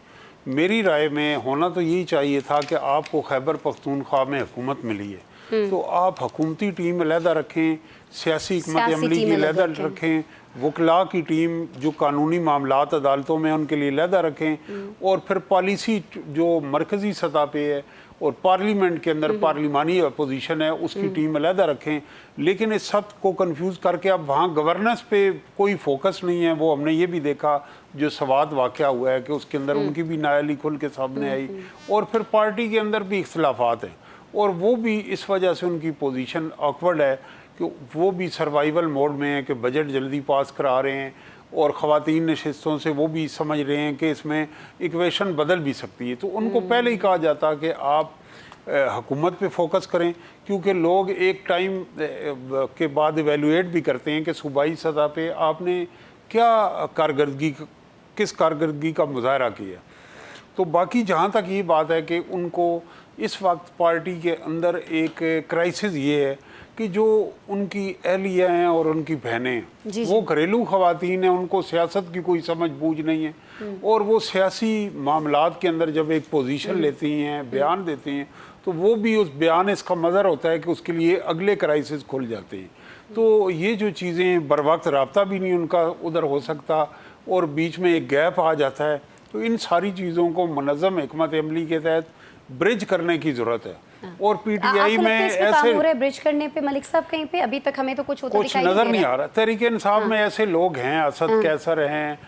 मेरी राय में होना तो यही चाहिए था कि आपको खैबर पख्तूनख्वा में हुकूमत मिली है तो आप हुकूमती टीम अलहदा रखें, सियासी हिकमत अमली की अलहदा रखें, वकला की टीम जो कानूनी मामलात अदालतों में उनके लिए अलहदा रखें, और फिर पॉलिसी जो मरकज़ी सतह पे है और पार्लियामेंट के अंदर पार्लिमानी अपोजिशन है उसकी टीम अलहदा रखें। लेकिन इस सब को कंफ्यूज करके अब वहाँ गवर्नेंस पे कोई फोकस नहीं है। वो हमने ये भी देखा जो सवाद वाक़या हुआ है कि उसके अंदर उनकी भी नाअहली खुल के सामने आई, और फिर पार्टी के अंदर भी इख्तलाफात हैं, और वो भी इस वजह से उनकी पोजीशन ऑकवर्ड है कि वो भी सर्वाइवल मोड में है कि बजट जल्दी पास करा रहे हैं, और ख़वातीन नशिस्तों से वो भी समझ रहे हैं कि इसमें इक्वेशन बदल भी सकती है। तो उनको पहले ही कहा जाता कि आप हुकूमत पे फोकस करें, क्योंकि लोग एक टाइम के बाद एवेलुएट भी करते हैं कि सूबाई सतह पे आपने क्या किस कारकर्दगी का मुजाहरा किया। तो बाकी जहाँ तक ये बात है कि उनको इस वक्त पार्टी के अंदर एक क्राइसिस ये है कि जो उनकी अहलिया हैं और उनकी बहनें हैं वो घरेलू ख़वातीन हैं, उनको सियासत की कोई समझ बूझ नहीं है, और वो सियासी मामलात के अंदर जब एक पोजीशन लेती हैं, बयान देती हैं, तो वो भी उस बयान इसका मज़र होता है कि उसके लिए अगले क्राइसिस खुल जाते हैं। तो ये जो चीज़ें बर वक्त रब्ता भी नहीं उनका उधर हो सकता, और बीच में एक गैप आ जाता है। तो इन सारी चीज़ों को मुनज़्ज़म हिकमत अमली के तहत ब्रिज करने की ज़रूरत है। और पीटीआई में ऐसे ब्रिज करने पे मलिक साहब कहीं पे अभी तक हमें तो कुछ होता दिखाई नजर नहीं आ रहा। तहरीक इंसाफ में ऐसे लोग हैं, असद कैसर हैं,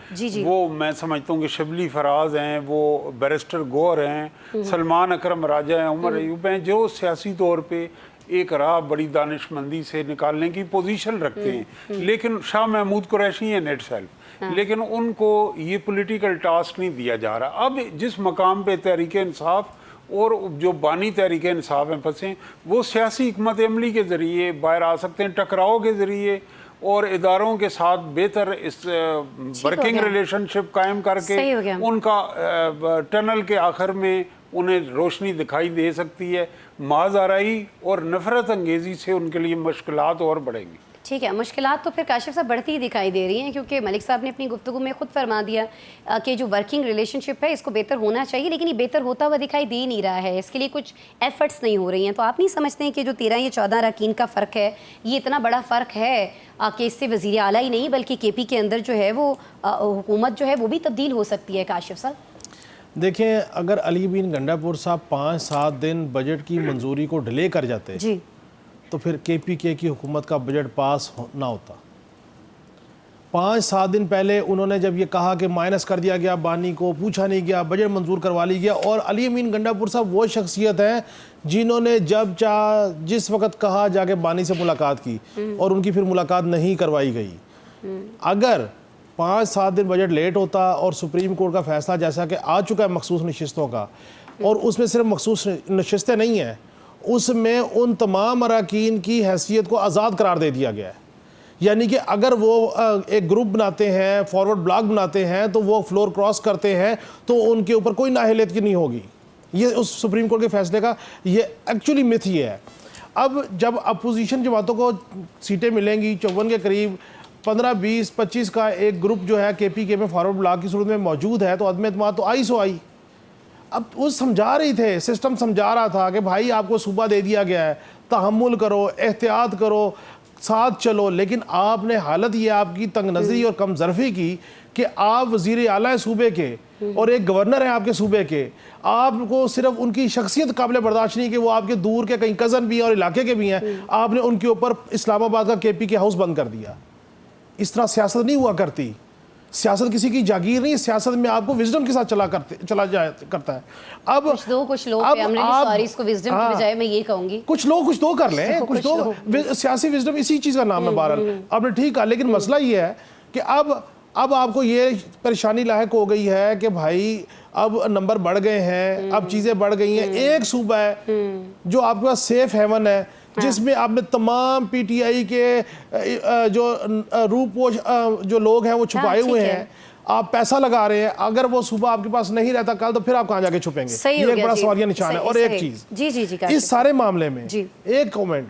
वो मैं समझता हूँ कि शिबली फराज हैं, वो बैरिस्टर गौर हैं, सलमान अकरम राजा हैं, उमर अयूब हैं, जो सियासी तौर पे एक राह बड़ी दानिशमंदी से निकालने की पोजीशन रखते हैं। लेकिन शाह महमूद कुरैशी हैं नेट सेल्फ, लेकिन उनको ये पॉलिटिकल टास्क नहीं दिया जा रहा। अब जिस मकाम पे तहरीक इंसाफ और जो बानी तहरीक इंसाफ में फंसे, वो सियासी हिकमत अमली के ज़रिए बाहर आ सकते हैं, टकराव के ज़रिए और इदारों के साथ बेहतर इस वर्किंग रिलेशनशिप कायम करके उनका टनल के आखिर में उन्हें रोशनी दिखाई दे सकती है। माज़ाराई और नफ़रत अंगेज़ी से उनके लिए मुश्किलात और बढ़ेंगी। ठीक है, मुश्किलात तो फिर काशिफ साहब बढ़ती ही दिखाई दे रही हैं, क्योंकि मलिक साहब ने अपनी गुफ्तगू में खुद फरमा दिया कि जो वर्किंग रिलेशनशिप है इसको बेहतर होना चाहिए, लेकिन ये बेहतर होता हुआ दिखाई दे नहीं रहा है, इसके लिए कुछ एफर्ट्स नहीं हो रही हैं। तो आप नहीं समझते हैं कि जो 13 या 14 अरकान का फ़र्क है, ये इतना बड़ा फ़र्क है कि इससे वज़ीर आला ही नहीं बल्कि KP के अंदर जो है वो हुकूमत जो है वो भी तब्दील हो सकती है? काशिफ साहब देखें, अगर अली बिन गंडापुर साहब 5-7 दिन बजट की मंजूरी को डिले कर जाते जी, तो फिर KPK की हुकूमत का बजट पास ना होता। 5-7 दिन पहले उन्होंने जब ये कहा कि माइनस कर दिया गया, बानी को पूछा नहीं गया, बजट मंजूर करवा ली गया। और अली अमीन गंडापुर साहब वो शख्सियत हैं जिन्होंने जब चाह जिस वक्त कहा जाके बानी से मुलाकात की और उनकी फिर मुलाकात नहीं करवाई गई। अगर 5-7 दिन बजट लेट होता और सुप्रीम कोर्ट का फैसला जैसा कि आ चुका है मखसूस नशिस्तों का, और उसमें सिर्फ मखसूस नशिस्तें नहीं हैं, उसमें उन तमाम अरकान की हैसियत को आज़ाद करार दे दिया गया है। यानी कि अगर वो एक ग्रुप बनाते हैं, फॉरवर्ड ब्लॉक बनाते हैं, तो वो फ्लोर क्रॉस करते हैं तो उनके ऊपर कोई नाअहलियत की नहीं होगी। ये उस सुप्रीम कोर्ट के फैसले का ये एक्चुअली मिथ ही है। अब जब अपोजिशन जमातों को सीटें मिलेंगी 54 के करीब, 15, 20, 25 का एक ग्रुप जो है KPK में फॉरवर्ड ब्लॉक की सूरत में मौजूद है, तो अदम एतमाद तो आई सो आई। अब वो समझा रही थे, सिस्टम समझा रहा था कि भाई आपको सूबा दे दिया गया है, तहम्मुल करो, एहतियात करो, साथ चलो। लेकिन आपने हालत ये आपकी तंग नज़री और कम ज़रफ़ी की कि आप वज़ीर आला हैं सूबे के और एक गवर्नर है आपके सूबे के, आपको सिर्फ उनकी शख्सियत काबिल बर्दाश्त नहीं कि वो आपके दूर के कहीं कज़न भी हैं और इलाके के भी हैं, आपने उनके ऊपर इस्लामाबाद का KPK हाउस बंद कर दिया। इस तरह सियासत नहीं हुआ करती। सियासत किसी की जागीर नहीं, सियासत में आपको विजडम के साथ करता है। अब कुछ लोग सॉरी, इसको विजडम की बजाय मैं ये कहूंगी कुछ लोग कर लें, कुछ दो सियासी विजडम इसी चीज़ का नाम है। बहरहाल आपने ठीक कहा, लेकिन मसला ये है कि अब आपको ये परेशानी लायक हो गई है कि भाई अब नंबर बढ़ गए हैं, अब चीज़ें बढ़ गई हैं। एक सूबा है जो आपके पास सेफ हेवन है, जिसमें आपने तमाम PTI के जो रूपोश जो लोग हैं वो छुपाए हुए हैं, आप पैसा लगा रहे हैं। अगर वो सूबा आपके पास नहीं रहता कल, तो फिर आप कहाँ जाके छुपेंगे? ये एक बड़ा सवालिया निशान है। और एक चीज़ जी इस सारे मामले में एक कमेंट,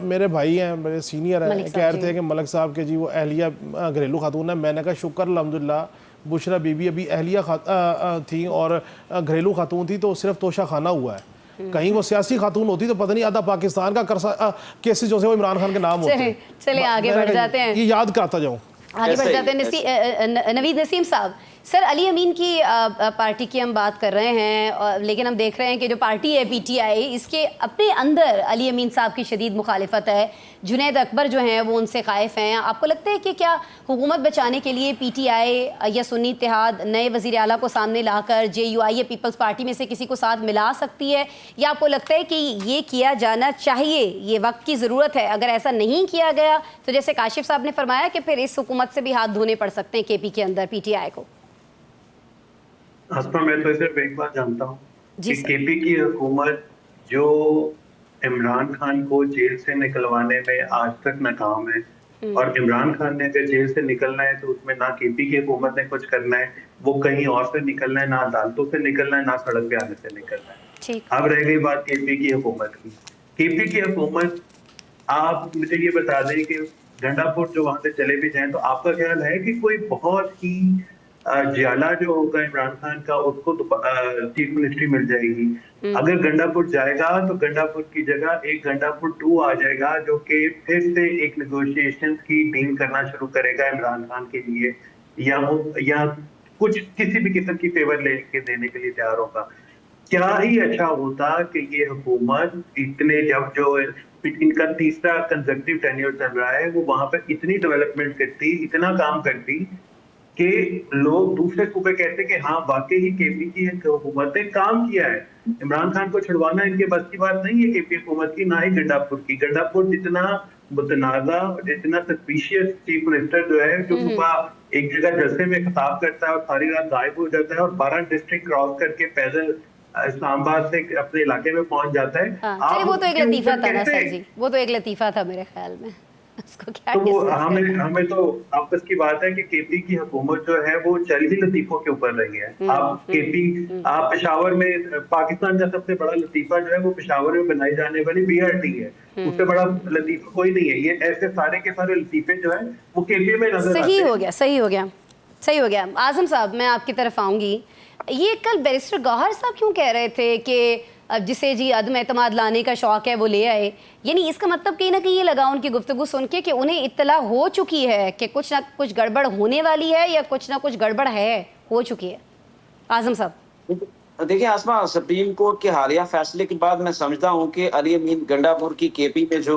मेरे भाई हैं, मेरे सीनियर हैं, कह रहे थे कि मलिक साहब के जी वो अहलिया घरेलू खातून है। मैंने कहा शुक्र अल्हम्दुलिल्लाह, बुशरा बीबी अभी अहलिया थी और घरेलू खातून थी, तो सिर्फ तोशा खाना हुआ है। कहीं वो सियासी खातून होती तो पता नहीं आधा पाकिस्तान का केसेस जो है वो इमरान खान के नाम होते हैं। चले आगे बढ़ जाते हैं, ये याद कराता जाऊँ। आगे बढ़ जाते हैं। नवीद नसीम साहब, सर अली अमीन की पार्टी की हम बात कर रहे हैं, लेकिन हम देख रहे हैं कि जो पार्टी है PTI, इसके अपने अंदर अली अमीन साहब की शदीद मुखालिफत है। जुनैद अकबर जो हैं वो उनसे ख़ाइफ हैं। आपको लगता है कि क्या हुकूमत बचाने के लिए PTI या सुन्नी इत्तेहाद नए वज़ीर आला को सामने लाकर JUI या पीपल्स पार्टी में से किसी को साथ मिला सकती है, या आपको लगता है कि ये किया जाना चाहिए, ये वक्त की ज़रूरत है? अगर ऐसा नहीं किया गया तो जैसे काशिफ साहब ने फरमाया कि फिर इस हुकूमत से भी हाथ धोने पड़ सकते हैं KP के अंदर PTI को। हस्पा, मैं तो सिर्फ एक बात जानता हूँ कि KP की हुकूमत जो इमरान खान को जेल से निकलवाने में आज तक नाकाम है, और इमरान खान ने अगर जेल से निकलना है तो उसमें ना KP की हुकूमत ने कुछ करना है, वो कहीं और से निकलना है, ना अदालतों से निकलना है, ना सड़क पे आने से निकलना है। अब रह गई बात KP की हुकूमत की। KP की हुकूमत, आप मुझे ये बता दें कि गंडापुर जो वहां से चले भी जाएं, तो आपका ख्याल है कि कोई बहुत ही जियाला जो होगा इमरान खान का, उसको चीफ मिनिस्ट्री मिल जाएगी? अगर गंडापुर जाएगा तो गंडापुर की जगह एक गंडापुर 2 आ जाएगा, जो कि फिर से एक नेगोशिएशन की डील करना शुरू करेगा इमरान खान के लिए, या कुछ किसी भी किस्म की फेवर लेके देने के लिए तैयार होगा। क्या ही अच्छा होता कि ये हुकूमत इतने, जब जो इनका तीसरा कंजर्वेटिव टेन्योर चल रहा है, वो वहां पर इतनी डेवलपमेंट करती, इतना काम करती कि लोग दूसरे सूबे कहते कि हाँ वाकई ही KP की हुकूमत ने काम किया है। इमरान खान को छुड़वाना इनके बस की बात नहीं है KP हुकूमत की, ना ही गंडापुर की। गंडापुर जितना मुतनाज़ा, जितना सस्पिशियस चीफ मिनिस्टर जो है, जो सुबह एक जगह जलसे में खिताब करता है और सारी रात गायब हो जाता है और 12 डिस्ट्रिक्ट क्रॉस करके पैदल इस्लामाबाद से अपने इलाके में पहुंच जाता है। वो तो एक लतीफा था ना सर जी, वो तो एक लतीफा था मेरे ख्याल में। उसको क्या तो कह सकते हैं? हमें तो आपस की बात है कि केपी की हुकूमत जो है वो चल ही लतीफों के ऊपर रही है। आप पेशावर में पाकिस्तान का सबसे बड़ा लतीफा जो है वो पेशावर में बनाई जाने वाली BRT है। उससे बड़ा लतीफा कोई नहीं है। ये ऐसे सारे के सारे लतीफे जो है वो केपी में नजर आते सही हैं। हो गया, सही हो गया, सही हो गया। आजम साहब, मैं आपकी तरफ आऊँगी। ये कल बैरिस्टर गौहर साहब क्यों कह रहे थे कि जिसे जी अदम एतमाद लाने का शौक़ है वो ले आए, यानी इसका मतलब कहीं ना कहीं ये लगा उनकी गुफ्तगू सुन के कि उन्हें इत्तला हो चुकी है कि कुछ ना कुछ गड़बड़ होने वाली है या कुछ ना कुछ गड़बड़ हो चुकी है। आजम साहब, देखिए आसमा, सुप्रीम कोर्ट के हालिया फैसले के बाद मैं समझता हूँ कि अली अमीन गंडापुर की केपी में जो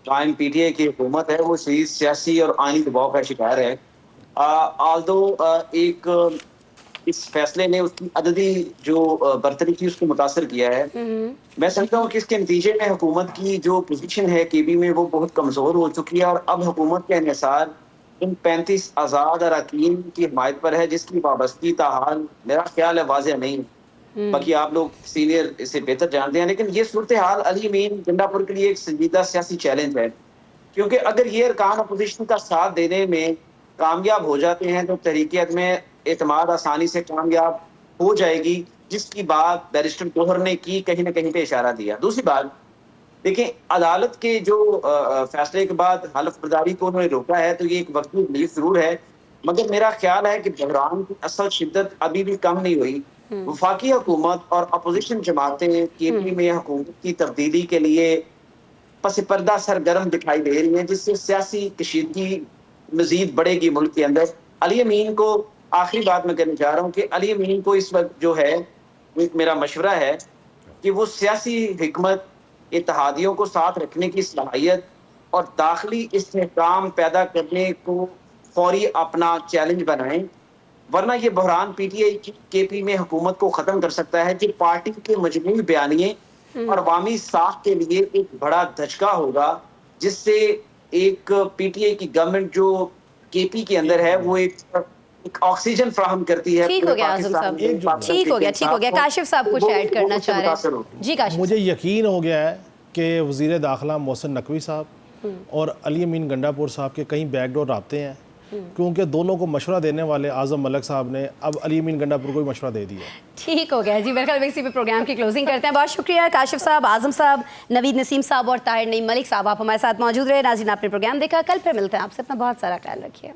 कायम PTI की हुकूमत है वो शदीद सियासी और आइनी दबाव का शिकार है। आल्दो एक इस फैसले ने उसकी अददी जो बर्तरी थी उसको मुतासर किया है। मैं समझता हूँ कि इसके नतीजे में हुकूमत की जो पोजीशन है केबी में वो बहुत कमजोर हो चुकी है और अब हुकूमत का इन्हिसार इन 35 आज़ाद अरकान की हिमायत पर है, जिसकी वाबस्तगी ताहाल मेरा ख्याल है वाज़ेह नहीं। बाकी आप लोग सीनियर इसे बेहतर जानते हैं, लेकिन ये सूरत हाल अली अमीन गंडापुर के लिए एक संजीदा सियासी चैलेंज है, क्योंकि अगर ये अरकान अपोजिशन का साथ देने में कामयाब हो जाते हैं तो तहरीक में एतमाद आसानी से कामयाब हो जाएगी, जिसकी बात बैरिस्टर गौहर ने की, कहीं ना कहीं पे इशारा दिया। दूसरी बात देखिए, अदालत के जो फैसले के बाद हल्फ बर्दारी को उन्होंने रोका है तो ये एक वक्ती रिलीफ जरूर है, मगर मेरा ख्याल है कि बहरान की असल शिद्दत अभी भी कम नहीं हुई। वफाकी हुकूमत और अपोजिशन जमातें केपी में हुकूमत की तब्दीली के लिए पस पर्दा सरगर्म दिखाई दे रही हैं, जिससे सियासी कशीदगी मजीद बढ़ेगी मुल्क के अंदर। अली अमीन को आखिरी बात मैं कहना चाह रहा हूँ कि अली अमीन को इस वक्त जो है मेरा मशवरा है कि वो सियासी हिकमत, इत्तेहादियों को साथ रखने की सलाहियत और दाखिली इस्तेहकाम पैदा करने को फौरी अपना चैलेंज बनाएं, वरना ये बहरान PTI की केपी में हुकूमत को ख़त्म कर सकता है, जो पार्टी के मजमूई बयानिए और अवामी साख के लिए एक बड़ा धचका होगा, जिससे एक PTI की गवर्नमेंट जो केपी के अंदर है वो एक ऑक्सीजन फ्राहम करती है। ठीक हो गया आजम साहब, ठीक हो गया, ठीक हो गया। काशिफ साहब कुछ ऐड करना चाह रहे हैं? जी काशिफ। मुझे यकीन हो गया है कि वज़ीर दाखिला मोहसिन नकवी साहब और अली अमीन गंडापुर साहब के कहीं बैकडोर राब्ते हैं, क्योंकि दोनों को मशवरा देने वाले आज़म मलिक साहब ने अब अली अमीन गंडापुर को भी मशवरा दे दिया। ठीक हो गया जी। मेरे ख्याल में इसी पे प्रोग्राम की क्लोजिंग करते हैं। बहुत शुक्रिया काशिफ साहब, आज़म साहब, नवीद नसीम साहब और ताहिर नईम मलिक साहब, आप हमारे साथ मौजूद रहे। नाज़रीन, आपने प्रोग्राम देखा, कल फिर मिलते हैं आपसे। अपना बहुत सारा ख्याल रखिए।